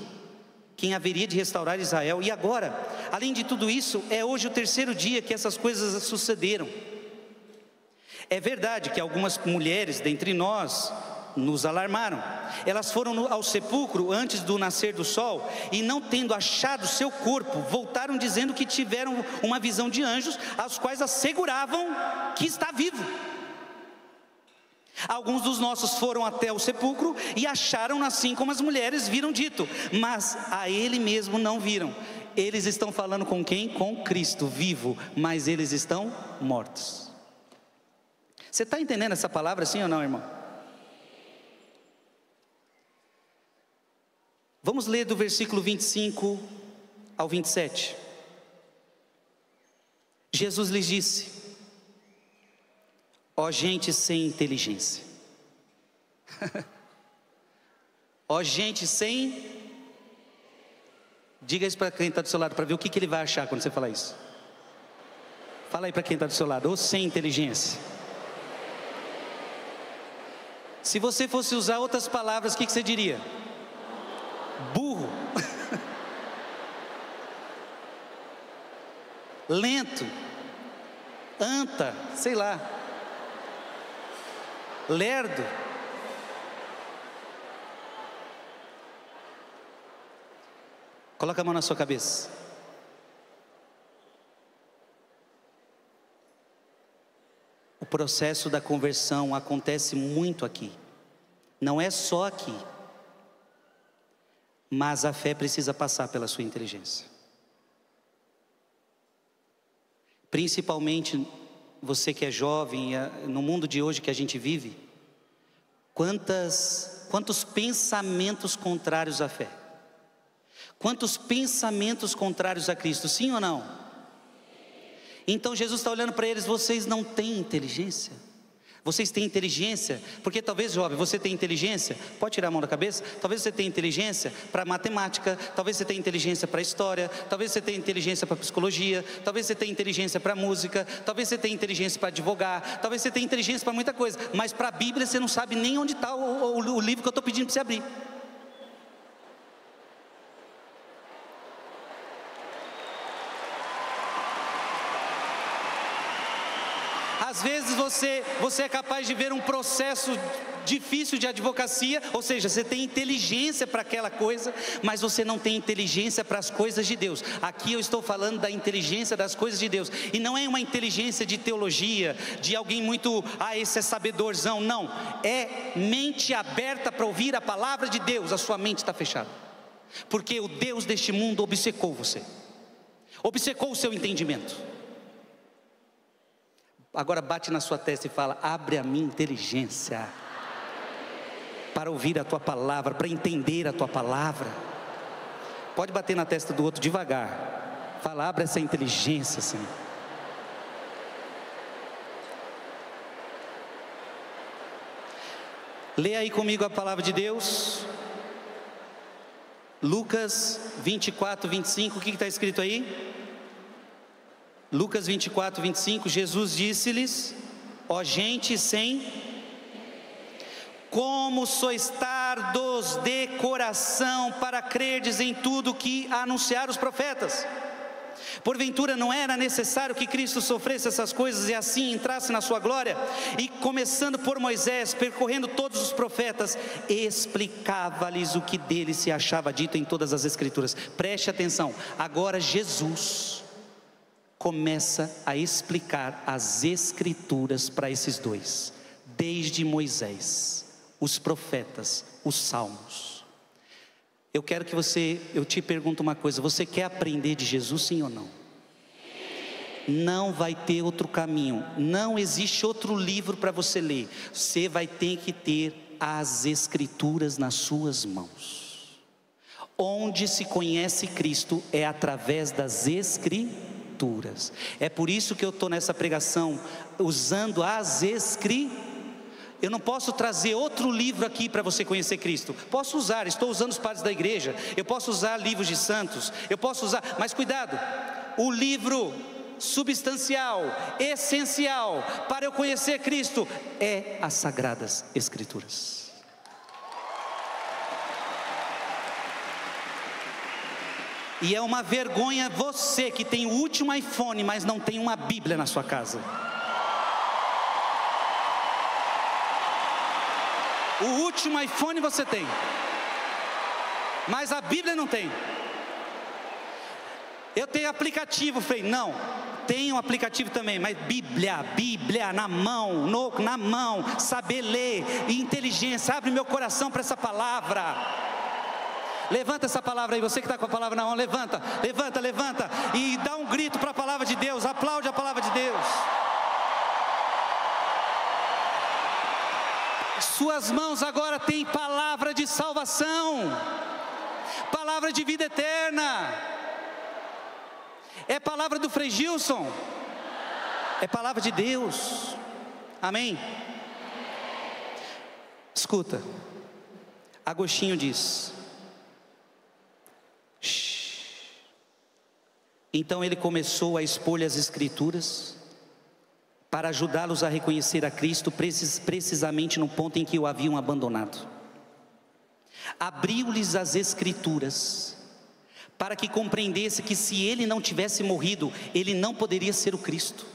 quem haveria de restaurar Israel. E agora, além de tudo isso, é hoje o terceiro dia que essas coisas sucederam. É verdade que algumas mulheres dentre nós nos alarmaram. Elas foram ao sepulcro antes do nascer do sol e, não tendo achado seu corpo, voltaram dizendo que tiveram uma visão de anjos, aos quais asseguravam que está vivo. Alguns dos nossos foram até o sepulcro e acharam assim como as mulheres viram dito, mas a ele mesmo não viram. Eles estão falando com quem? Com Cristo vivo, mas eles estão mortos. Você está entendendo essa palavra, sim ou não, irmão? Vamos ler do versículo 25 ao 27. Jesus lhes disse: ó gente sem inteligência. Ó gente sem... Diga isso para quem está do seu lado, para ver o que ele vai achar quando você falar isso. Fala aí para quem está do seu lado: ou sem inteligência. Se você fosse usar outras palavras, o que você diria? Burro. Lento. Anta, sei lá. Lerdo. Coloca a mão na sua cabeça. O processo da conversão acontece muito aqui. Não é só aqui. Mas a fé precisa passar pela sua inteligência. Principalmente você que é jovem, no mundo de hoje que a gente vive, quantos pensamentos contrários à fé. Quantos pensamentos contrários a Cristo, sim ou não? Então Jesus está olhando para eles: vocês não têm inteligência? Vocês têm inteligência? Porque talvez, jovem, você tem inteligência, pode tirar a mão da cabeça, talvez você tenha inteligência para matemática, talvez você tenha inteligência para história, talvez você tenha inteligência para psicologia, talvez você tenha inteligência para música, talvez você tenha inteligência para advogar, talvez você tenha inteligência para muita coisa, mas para a Bíblia você não sabe nem onde está o livro que eu estou pedindo para você abrir. Às vezes você é capaz de ver um processo difícil de advocacia, ou seja, você tem inteligência para aquela coisa, mas você não tem inteligência para as coisas de Deus. Aqui eu estou falando da inteligência das coisas de Deus, e não é uma inteligência de teologia, de alguém muito, esse é sabedorzão, não, é mente aberta para ouvir a palavra de Deus. A sua mente está fechada, porque o Deus deste mundo obcecou você, obcecou o seu entendimento. Agora bate na sua testa e fala: abre a minha inteligência para ouvir a tua palavra, para entender a tua palavra. Pode bater na testa do outro devagar. Fala: abre essa inteligência, Senhor. Lê aí comigo a palavra de Deus. Lucas 24, 25, o que está escrito aí? Lucas 24, 25, Jesus disse-lhes: ó gente sem, como sois tardos de coração para crerdes em tudo que anunciaram os profetas. Porventura não era necessário que Cristo sofresse essas coisas e assim entrasse na sua glória? E começando por Moisés, percorrendo todos os profetas, explicava-lhes o que dele se achava dito em todas as escrituras. Preste atenção, agora Jesus começa a explicar as escrituras para esses dois, desde Moisés, os profetas, os salmos. Eu quero que eu te pergunto uma coisa: você quer aprender de Jesus, sim ou não? Não vai ter outro caminho, não existe outro livro para você ler, você vai ter que ter as escrituras nas suas mãos. Onde se conhece Cristo é através das escrituras. É por isso que eu estou nessa pregação usando as escrituras. Eu não posso trazer outro livro aqui para você conhecer Cristo. Posso usar, estou usando os padres da igreja, eu posso usar livros de santos, eu posso usar, mas cuidado, o livro substancial, essencial para eu conhecer Cristo é as Sagradas Escrituras. E é uma vergonha você que tem o último iPhone, mas não tem uma Bíblia na sua casa. O último iPhone você tem, mas a Bíblia não tem. Eu tenho aplicativo, falei, não, tenho aplicativo também, mas Bíblia na mão, na mão, saber ler, inteligência, abre meu coração para essa palavra. Levanta essa palavra aí, você que está com a palavra na mão, levanta, e dá um grito para a palavra de Deus, aplaude a palavra de Deus. Suas mãos agora têm palavra de salvação, palavra de vida eterna. É palavra do Frei Gilson, é palavra de Deus, amém? Escuta, Agostinho diz: então ele começou a expor-lhe as escrituras para ajudá-los a reconhecer a Cristo precisamente no ponto em que o haviam abandonado. Abriu-lhes as escrituras para que compreendesse que se ele não tivesse morrido, ele não poderia ser o Cristo.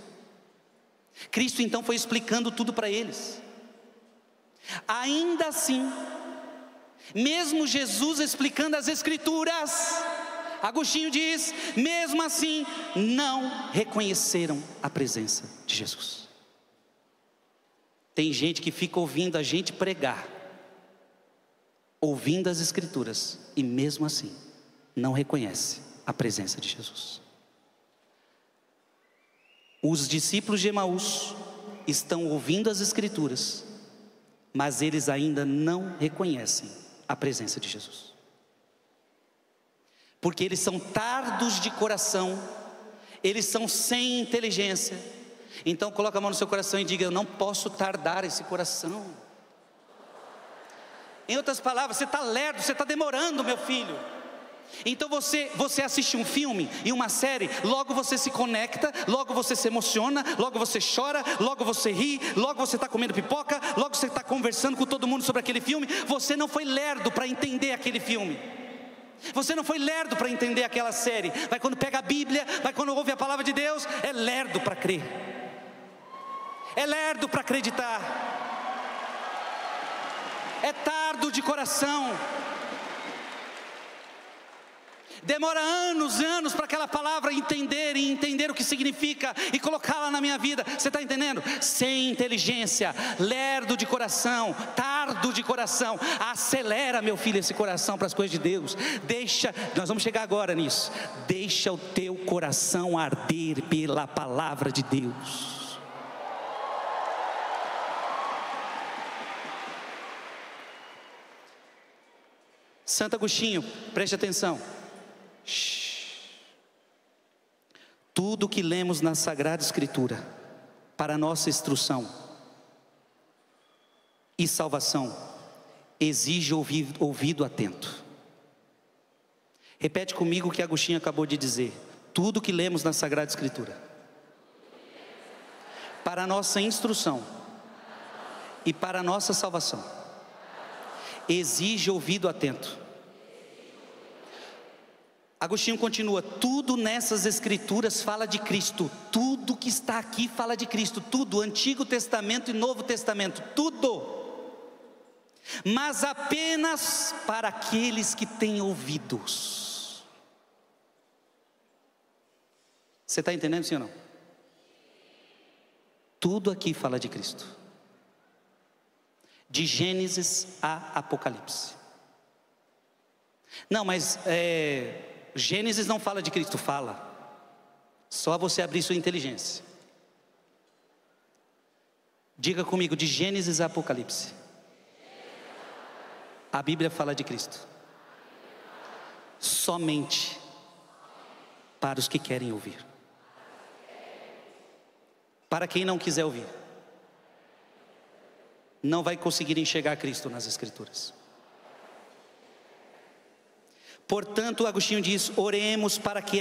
Cristo então foi explicando tudo para eles. Ainda assim, mesmo Jesus explicando as escrituras, Agostinho diz, mesmo assim, não reconheceram a presença de Jesus. Tem gente que fica ouvindo a gente pregar, ouvindo as escrituras, e mesmo assim, não reconhece a presença de Jesus. Os discípulos de Emaús estão ouvindo as escrituras, mas eles ainda não reconhecem a presença de Jesus. porque eles são tardos de coração, eles são sem inteligência. Então coloca a mão no seu coração e diga: eu não posso tardar esse coração. Em outras palavras, você está lerdo, você está demorando, meu filho. Então você assiste um filme e uma série, logo você se conecta, logo você se emociona, logo você chora, logo você ri, logo você está comendo pipoca, logo você está conversando com todo mundo sobre aquele filme. Você não foi lerdo para entender aquele filme, você não foi lerdo para entender aquela série. Vai quando pega a Bíblia, vai quando ouve a palavra de Deus, é lerdo para crer, é lerdo para acreditar, é tardo de coração. Demora anos e anos para aquela palavra entender o que significa e colocá-la na minha vida. Você está entendendo? Sem inteligência, lerdo de coração, tardo de coração. Acelera, meu filho, esse coração para as coisas de Deus. Nós vamos chegar agora nisso. Deixa o teu coração arder pela palavra de Deus. Santo Agostinho, preste atenção. Tudo que lemos na Sagrada Escritura para nossa instrução e salvação exige ouvido atento. Repete comigo o que Agostinho acabou de dizer. Tudo que lemos na Sagrada Escritura para nossa instrução e para nossa salvação exige ouvido atento. Agostinho continua: tudo nessas escrituras fala de Cristo, tudo que está aqui fala de Cristo, tudo, Antigo Testamento e Novo Testamento, tudo, mas apenas para aqueles que têm ouvidos. Você está entendendo, sim ou não? Tudo aqui fala de Cristo, de Gênesis a Apocalipse. Não, mas Gênesis não fala de Cristo. Fala. Só você abrir sua inteligência. Diga comigo: de Gênesis a Apocalipse a Bíblia fala de Cristo. Somente para os que querem ouvir. Para quem não quiser ouvir, não vai conseguir enxergar Cristo nas Escrituras. Portanto, Agostinho diz: oremos para que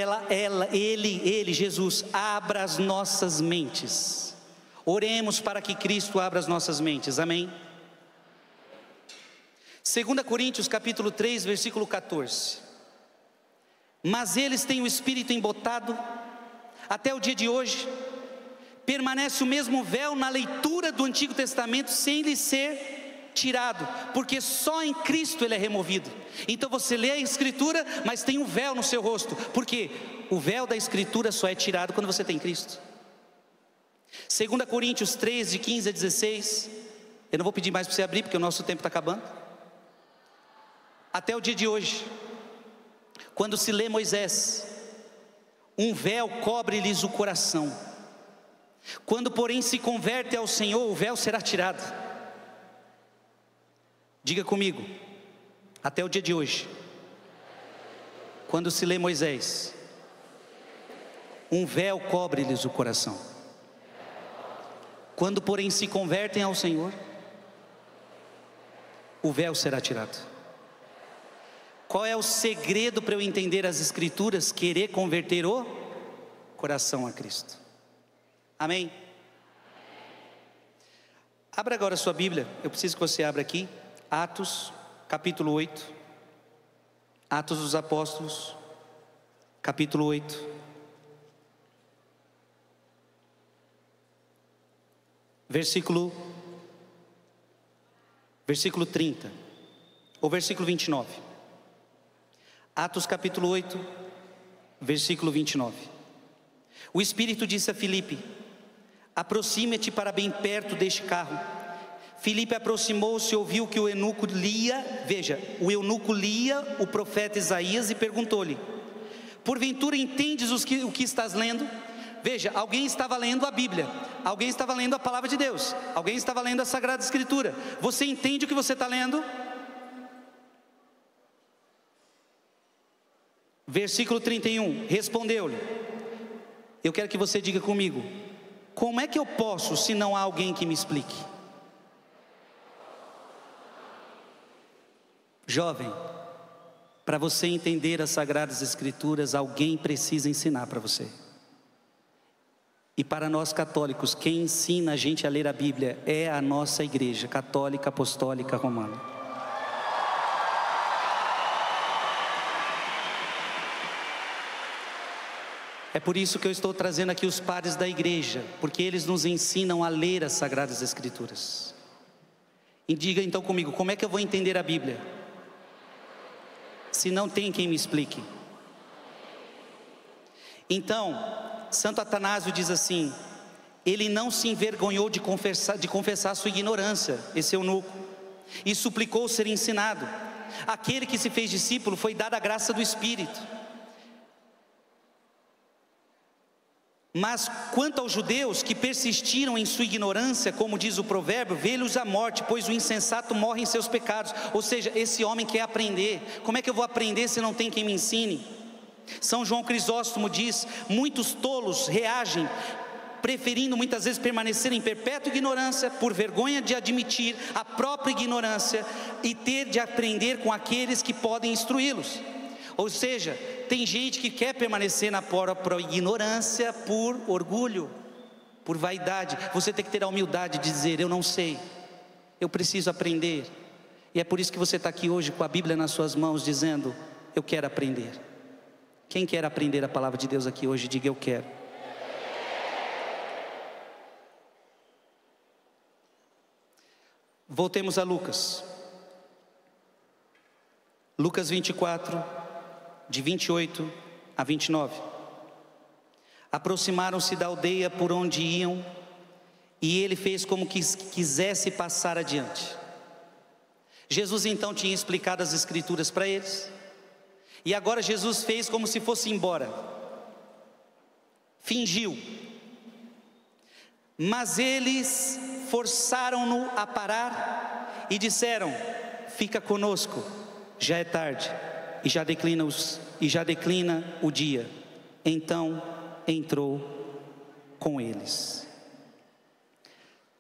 ele, Jesus, abra as nossas mentes. Oremos para que Cristo abra as nossas mentes, amém? 2 Coríntios capítulo 3, versículo 14. Mas eles têm o espírito embotado, até o dia de hoje, permanece o mesmo véu na leitura do Antigo Testamento, sem lhe ser tirado, porque só em Cristo ele é removido. Então você lê a Escritura, mas tem um véu no seu rosto, porque o véu da Escritura só é tirado quando você tem Cristo. 2 Coríntios 3, de 15 a 16. Eu não vou pedir mais para você abrir, porque o nosso tempo está acabando. Até o dia de hoje, quando se lê Moisés, um véu cobre-lhes o coração. Quando porém se converte ao Senhor, o véu será tirado. Diga comigo: até o dia de hoje, quando se lê Moisés, um véu cobre-lhes o coração. Quando porém se convertem ao Senhor, o véu será tirado. Qual é o segredo para eu entender as Escrituras? Querer converter o coração a Cristo. Amém? Abra agora a sua Bíblia. Eu preciso que você abra aqui Atos capítulo 8. Atos dos Apóstolos capítulo 8. Versículo 30 ou versículo 29. Atos capítulo 8, versículo 29. O Espírito disse a Filipe: aproxima-te para bem perto deste carro. Filipe aproximou-se e ouviu que o eunuco lia. Veja, o eunuco lia o profeta Isaías e perguntou-lhe: porventura entendes o que estás lendo? Veja, alguém estava lendo a Bíblia, alguém estava lendo a palavra de Deus, alguém estava lendo a Sagrada Escritura. Você entende o que você está lendo? Versículo 31, respondeu-lhe, eu quero que você diga comigo, como é que eu posso se não há alguém que me explique? Jovem, para você entender as Sagradas Escrituras, alguém precisa ensinar para você. E para nós católicos, quem ensina a gente a ler a Bíblia é a nossa igreja católica, apostólica, romana. É por isso que eu estou trazendo aqui os padres da igreja, porque eles nos ensinam a ler as Sagradas Escrituras. E diga então comigo, como é que eu vou entender a Bíblia se não tem quem me explique? Então, Santo Atanásio diz assim, ele não se envergonhou de confessar sua ignorância, esse eunuco, e suplicou ser ensinado. Aquele que se fez discípulo foi dada a graça do Espírito. Mas quanto aos judeus que persistiram em sua ignorância, como diz o provérbio, vê-los à morte, pois o insensato morre em seus pecados. Ou seja, esse homem quer aprender. Como é que eu vou aprender se não tem quem me ensine? São João Crisóstomo diz, muitos tolos reagem, preferindo muitas vezes permanecer em perpétua ignorância, por vergonha de admitir a própria ignorância e ter de aprender com aqueles que podem instruí-los. Ou seja, tem gente que quer permanecer na própria ignorância por orgulho, por vaidade. Você tem que ter a humildade de dizer, eu não sei, eu preciso aprender. E é por isso que você está aqui hoje com a Bíblia nas suas mãos, dizendo, eu quero aprender. Quem quer aprender a palavra de Deus aqui hoje, diga eu quero. Voltemos a Lucas. Lucas 24, de 28 a 29. Aproximaram-se da aldeia por onde iam, e ele fez como que quisesse passar adiante. Jesus então tinha explicado as Escrituras para eles, e agora Jesus fez como se fosse embora, fingiu, mas eles forçaram-no a parar e disseram, fica conosco, já é tarde, e já declina o dia. Então entrou com eles.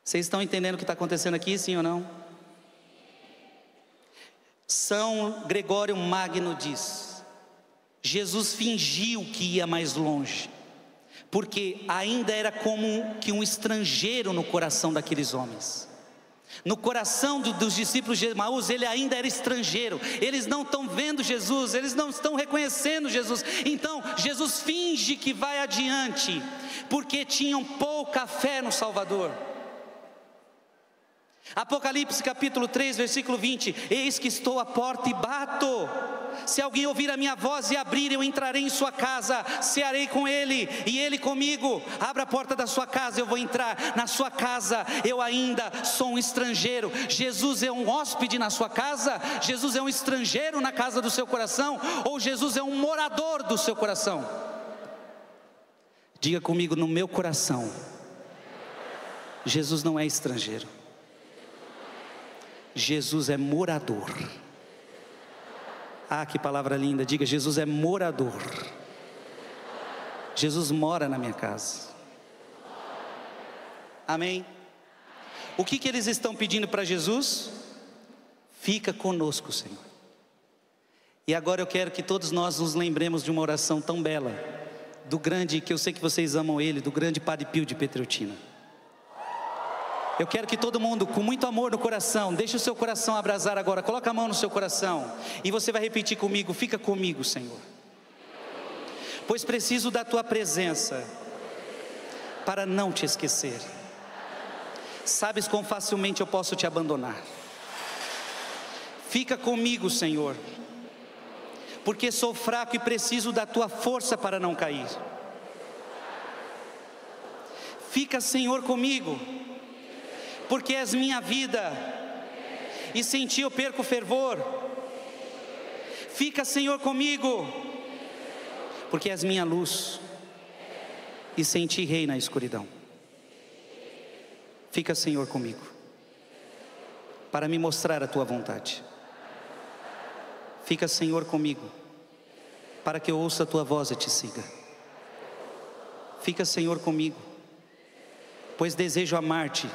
Vocês estão entendendo o que está acontecendo aqui, sim ou não? São Gregório Magno diz, Jesus fingiu que ia mais longe, porque ainda era como que um estrangeiro no coração daqueles homens. No coração dos discípulos de Emaús, ele ainda era estrangeiro. Eles não estão vendo Jesus, eles não estão reconhecendo Jesus. Então Jesus finge que vai adiante, porque tinham pouca fé no Salvador. Apocalipse capítulo 3, versículo 20, eis que estou à porta e bato, se alguém ouvir a minha voz e abrir, eu entrarei em sua casa, cearei com ele e ele comigo. Abra a porta da sua casa, eu vou entrar na sua casa. Eu ainda sou um estrangeiro. Jesus é um hóspede na sua casa? Jesus é um estrangeiro na casa do seu coração? Ou Jesus é um morador do seu coração? Diga comigo, no meu coração, Jesus não é estrangeiro, Jesus é morador. Ah, que palavra linda, diga, Jesus é morador. Jesus mora na minha casa. Amém? O que eles estão pedindo para Jesus? Fica conosco, Senhor. E agora eu quero que todos nós nos lembremos de uma oração tão bela, do grande, que eu sei que vocês amam ele, do grande Padre Pio de Petreutina. Eu quero que todo mundo, com muito amor no coração, deixe o seu coração abrasar agora. Coloca a mão no seu coração e você vai repetir comigo, fica comigo, Senhor, pois preciso da tua presença para não te esquecer. Sabes quão facilmente eu posso te abandonar. Fica comigo, Senhor, porque sou fraco e preciso da tua força para não cair. Fica, Senhor, comigo, porque és minha vida, e sem ti eu perco o fervor. Fica, Senhor, comigo, porque és minha luz, e sem ti reina a escuridão. Fica, Senhor, comigo, para me mostrar a tua vontade. Fica, Senhor, comigo, para que eu ouça a tua voz e te siga. Fica, Senhor, comigo, pois desejo amar-te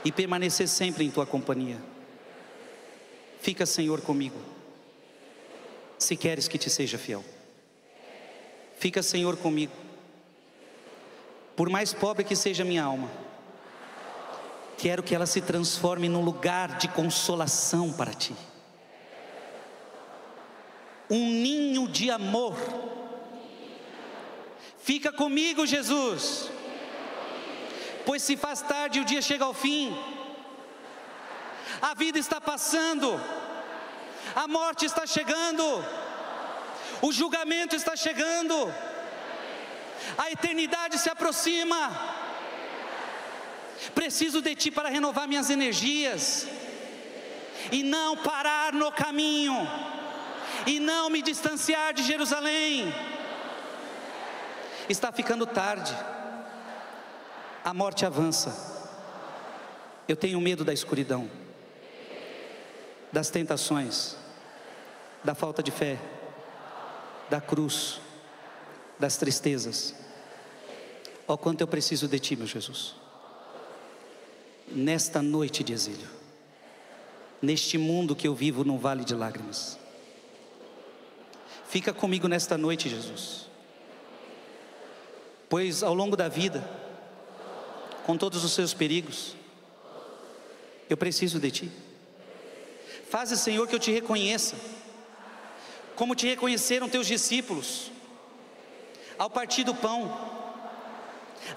e permanecer sempre em tua companhia. Fica, Senhor, comigo, se queres que te seja fiel. Fica, Senhor, comigo, por mais pobre que seja minha alma, quero que ela se transforme num lugar de consolação para ti, um ninho de amor. Fica comigo, Jesus, pois se faz tarde e o dia chega ao fim, a vida está passando, a morte está chegando, o julgamento está chegando, a eternidade se aproxima. Preciso de ti para renovar minhas energias e não parar no caminho, e não me distanciar de Jerusalém. Está ficando tarde, a morte avança. Eu tenho medo da escuridão, das tentações, da falta de fé, da cruz, das tristezas. Ó, quanto eu preciso de ti, meu Jesus, nesta noite de exílio, neste mundo que eu vivo num vale de lágrimas. Fica comigo nesta noite, Jesus, pois ao longo da vida, com todos os seus perigos, eu preciso de ti. Faze, Senhor, que eu te reconheça, como te reconheceram teus discípulos, ao partir do pão,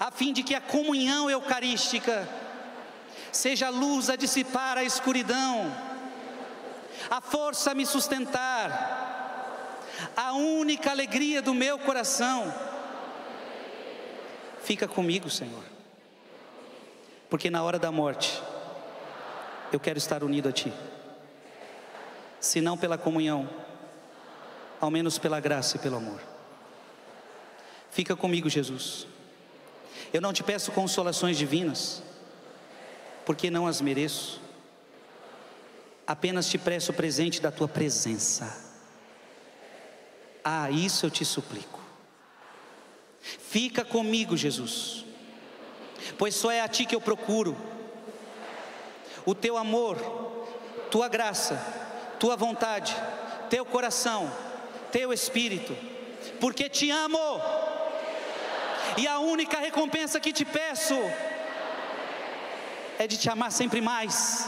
a fim de que a comunhão eucarística seja a luz a dissipar a escuridão, a força a me sustentar, a única alegria do meu coração. Fica comigo, Senhor, porque na hora da morte, eu quero estar unido a ti, se não pela comunhão, ao menos pela graça e pelo amor. Fica comigo, Jesus. Eu não te peço consolações divinas, porque não as mereço. Apenas te peço o presente da tua presença. Ah, isso eu te suplico. Fica comigo, Jesus, pois só é a ti que eu procuro. O teu amor, tua graça, tua vontade, teu coração, teu espírito, porque te amo. E a única recompensa que te peço é de te amar sempre mais.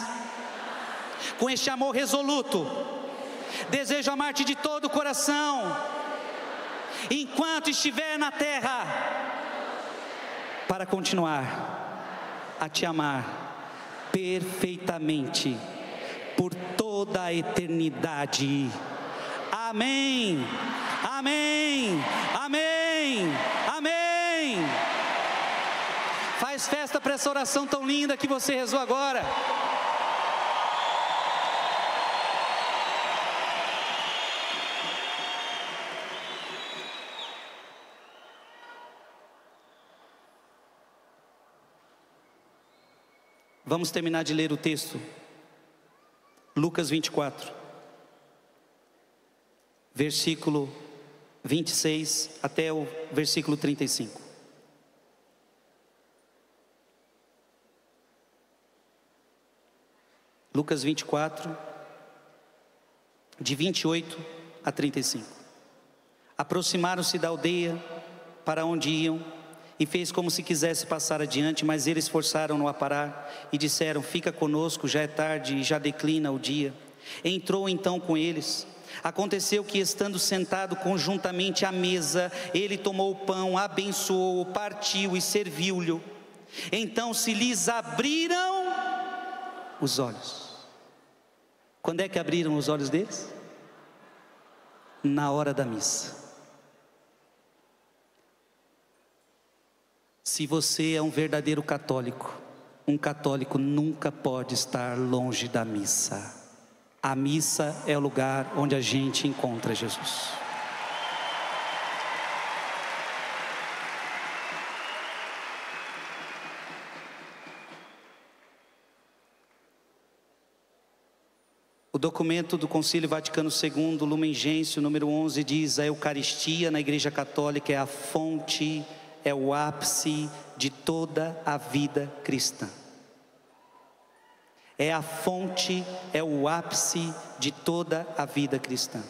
Com este amor resoluto, desejo amar-te de todo o coração, enquanto estiver na terra, para continuar a te amar perfeitamente por toda a eternidade. Amém, amém, amém, amém. Faz festa para essa oração tão linda que você rezou agora. Vamos terminar de ler o texto, Lucas 24, versículo 26 até o versículo 35. Lucas 24, de 28 a 35. Aproximaram-se da aldeia para onde iam, e fez como se quisesse passar adiante, mas eles forçaram-no a parar, e disseram: fica conosco, já é tarde e já declina o dia. Entrou então com eles. Aconteceu que, estando sentado conjuntamente à mesa, ele tomou o pão, abençoou-o, partiu e serviu-lhe. Então se lhes abriram os olhos. Quando é que abriram os olhos deles? Na hora da missa. Se você é um verdadeiro católico, um católico nunca pode estar longe da missa. A missa é o lugar onde a gente encontra Jesus. O documento do Concílio Vaticano II, Lumen Gentium, número 11, diz: a Eucaristia na Igreja Católica é a fonte, é o ápice de toda a vida cristã. É a fonte, é o ápice de toda a vida cristã.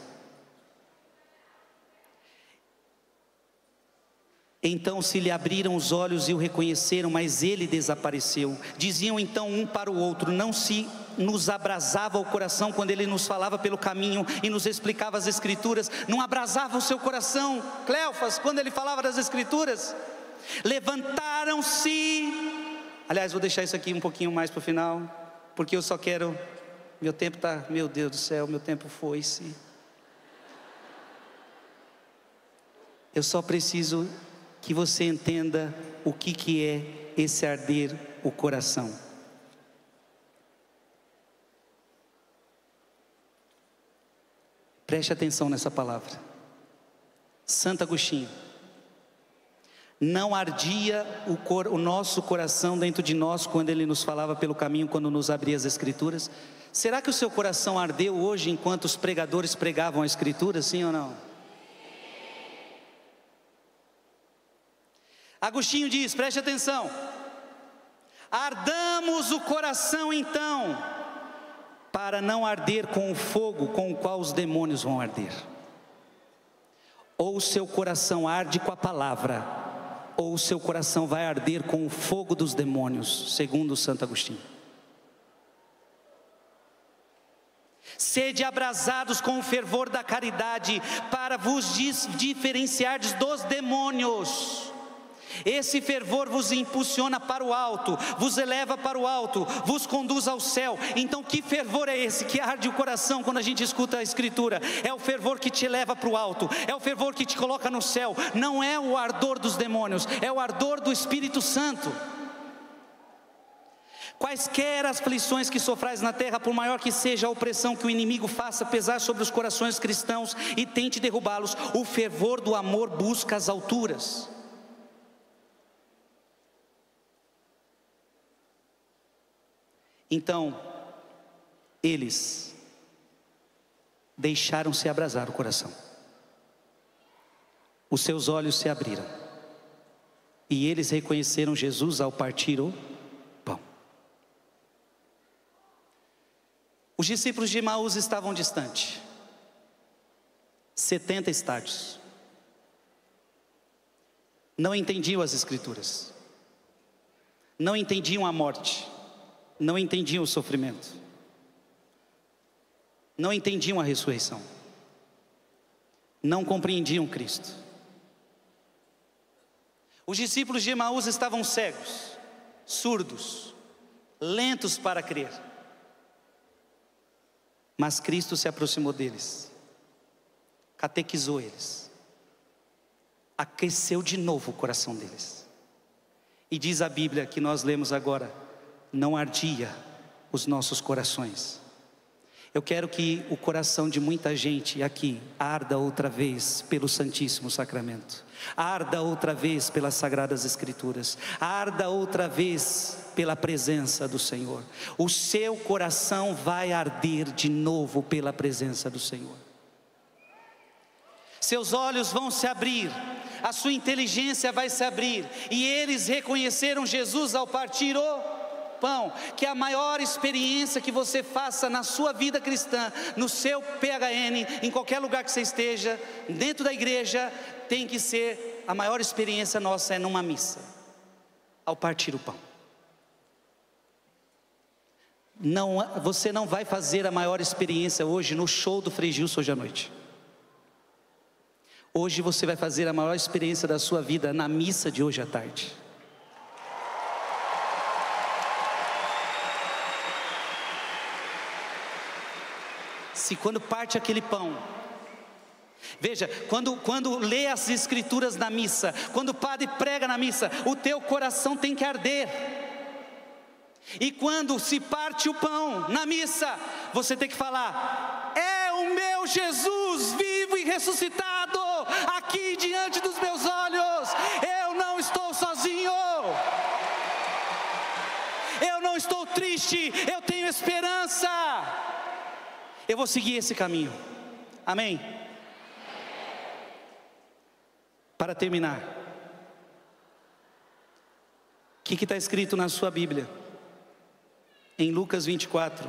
Então se lhe abriram os olhos e o reconheceram, mas ele desapareceu. Diziam então um para o outro: não se nos abrasava o coração quando ele nos falava pelo caminho e nos explicava as Escrituras? Não abrasava o seu coração, Cleofas, quando ele falava das Escrituras? Levantaram-se. Aliás, vou deixar isso aqui um pouquinho mais para o final, porque eu só quero, meu tempo está, meu Deus do céu, meu tempo foi-se. Eu só preciso que você entenda o que é esse arder o coração. Preste atenção nessa palavra. Santo Agostinho: não ardia o nosso coração dentro de nós quando ele nos falava pelo caminho, quando nos abria as Escrituras? Será que o seu coração ardeu hoje enquanto os pregadores pregavam a Escritura, sim ou não? Agostinho diz, preste atenção: ardamos o coração então, para não arder com o fogo com o qual os demônios vão arder. Ou o seu coração arde com a palavra, ou o seu coração vai arder com o fogo dos demônios, segundo Santo Agostinho. Sede abrasados com o fervor da caridade, para vos diferenciardes dos demônios. Esse fervor vos impulsiona para o alto, vos eleva para o alto, vos conduz ao céu. Então que fervor é esse que arde o coração quando a gente escuta a Escritura? É o fervor que te leva para o alto, é o fervor que te coloca no céu. Não é o ardor dos demônios, é o ardor do Espírito Santo. Quaisquer aflições que sofrais na terra, por maior que seja a opressão que o inimigo faça pesar sobre os corações cristãos e tente derrubá-los, o fervor do amor busca as alturas. Então, eles deixaram-se abrasar o coração. Os seus olhos se abriram. E eles reconheceram Jesus ao partir o pão. Os discípulos de Emaús estavam distantes. 70 estádios. Não entendiam as Escrituras. Não entendiam a morte. Não entendiam o sofrimento, não entendiam a ressurreição, não compreendiam Cristo. Os discípulos de Emaús estavam cegos, surdos, lentos para crer, mas Cristo se aproximou deles, catequizou eles, aqueceu de novo o coração deles, e diz a Bíblia que nós lemos agora: não ardia os nossos corações. Eu quero que o coração de muita gente aqui arda outra vez pelo Santíssimo Sacramento, arda outra vez pelas Sagradas Escrituras, arda outra vez pela presença do Senhor. O seu coração vai arder de novo pela presença do Senhor. Seus olhos vão se abrir, a sua inteligência vai se abrir, e eles reconheceram Jesus ao partir o pão. Que a maior experiência que você faça na sua vida cristã, no seu PHN, em qualquer lugar que você esteja, dentro da igreja, tem que ser, a maior experiência nossa é numa missa, ao partir o pão. Não, você não vai fazer a maior experiência hoje no show do Frei Gilson hoje à noite. Hoje você vai fazer a maior experiência da sua vida na missa de hoje à tarde. Se quando parte aquele pão, veja, quando lê as Escrituras na missa, quando o padre prega na missa, o teu coração tem que arder. E quando se parte o pão na missa, você tem que falar: é o meu Jesus vivo e ressuscitado aqui diante dos meus olhos. Eu não estou sozinho, eu não estou triste, eu tenho esperança. eu vou seguir esse caminho. Amém? Para terminar, o que está escrito na sua Bíblia? Em Lucas 24,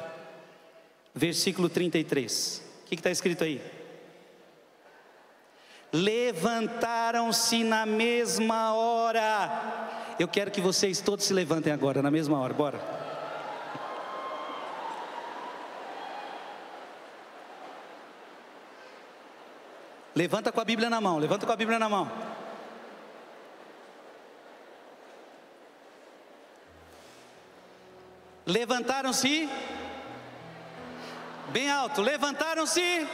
versículo 33. O que está escrito aí? Levantaram-se na mesma hora. Eu quero que vocês todos se levantem agora, na mesma hora, bora. Levanta com a Bíblia na mão, levanta com a Bíblia na mão. Levantaram-se, bem alto, levantaram-se.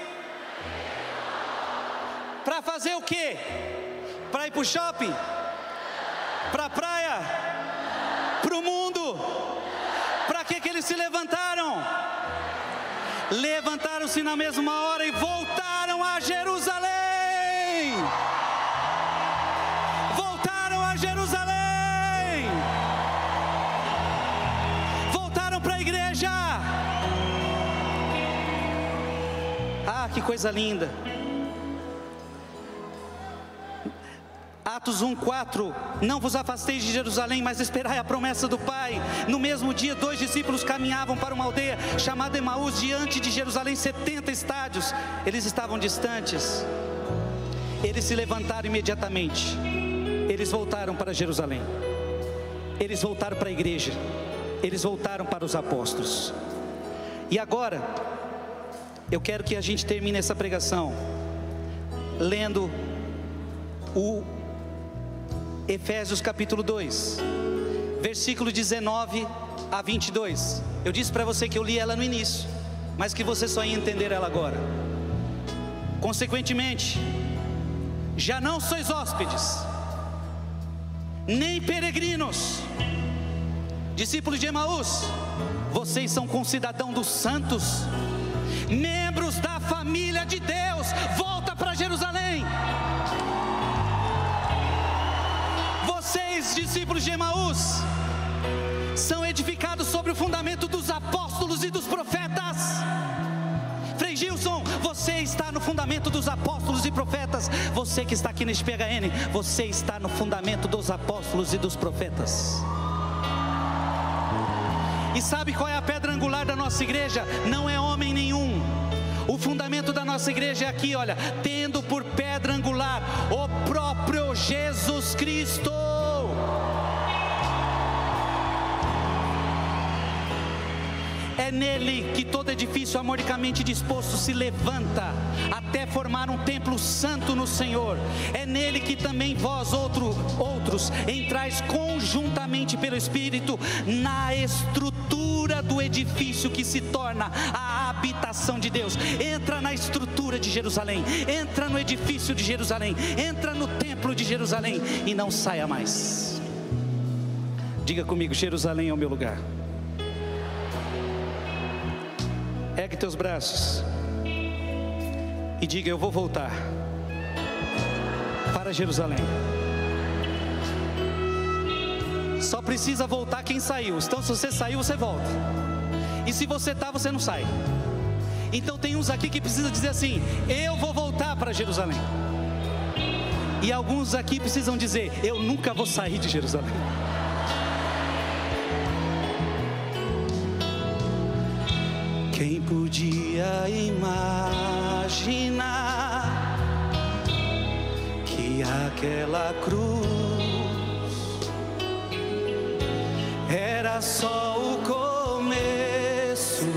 Para fazer o quê? Para ir para o shopping? Para a praia? Para o mundo? Para que eles se levantaram? Levantaram-se na mesma hora e voltaram a Jerusalém. Voltaram a Jerusalém. Voltaram para a igreja. Ah, que coisa linda. Atos 1:4, não vos afasteis de Jerusalém, mas esperai a promessa do Pai. No mesmo dia, 2 discípulos caminhavam para uma aldeia chamada Emaús, diante de Jerusalém, 70 estádios. Eles estavam distantes. Eles se levantaram imediatamente. Eles voltaram para Jerusalém. Eles voltaram para a igreja. Eles voltaram para os apóstolos. E agora, eu quero que a gente termine essa pregação lendo o Efésios capítulo 2, versículo 19 a 22. Eu disse para você que eu li ela no início, mas que você só ia entender ela agora. Consequentemente, já não sois hóspedes, nem peregrinos, discípulos de Emaús, vocês são concidadãos dos santos, membros da família de Deus. Volta para Jerusalém. Vocês, discípulos de Emaús, são edificados sobre o fundamento dos apóstolos e dos profetas. Frei Gilson, você está no fundamento dos apóstolos e profetas. Você que está aqui neste PHN, você está no fundamento dos apóstolos e dos profetas. E sabe qual é a pedra angular da nossa igreja? Não é homem nenhum. O fundamento da nossa igreja é aqui, olha, tendo por pedra angular o próprio Jesus Cristo. É nele que todo edifício harmonicamente disposto se levanta, até formar um templo santo no Senhor. É nele que também vós outros entrais conjuntamente pelo Espírito na estrutura do edifício que se torna a habitação de Deus. Entra na estrutura de Jerusalém, entra no edifício de Jerusalém, entra no templo de Jerusalém e não saia mais. Diga comigo: Jerusalém é o meu lugar. Ergue teus braços e diga: eu vou voltar para Jerusalém. Só precisa voltar quem saiu. Então se você saiu, você volta. E se você está, você não sai. Então tem uns aqui que precisam dizer assim: eu vou voltar para Jerusalém. E alguns aqui precisam dizer: eu nunca vou sair de Jerusalém. Quem podia imaginar que aquela cruz era só o começo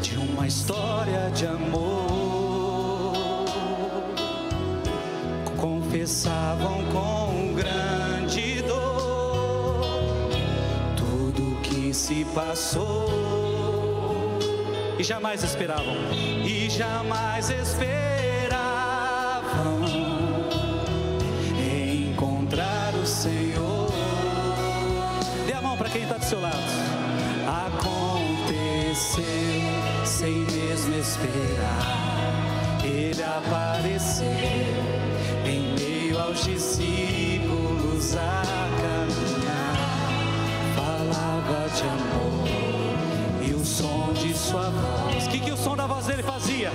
de uma história de amor? Confessavam com grande dor tudo que se passou. E jamais esperavam encontrar o Senhor. Dê a mão para quem está do seu lado. Aconteceu sem mesmo esperar, Ele apareceu em meio aos discípulos a caminhar. Falava de amor e o som de sua voz. O que o som da voz dele fazia?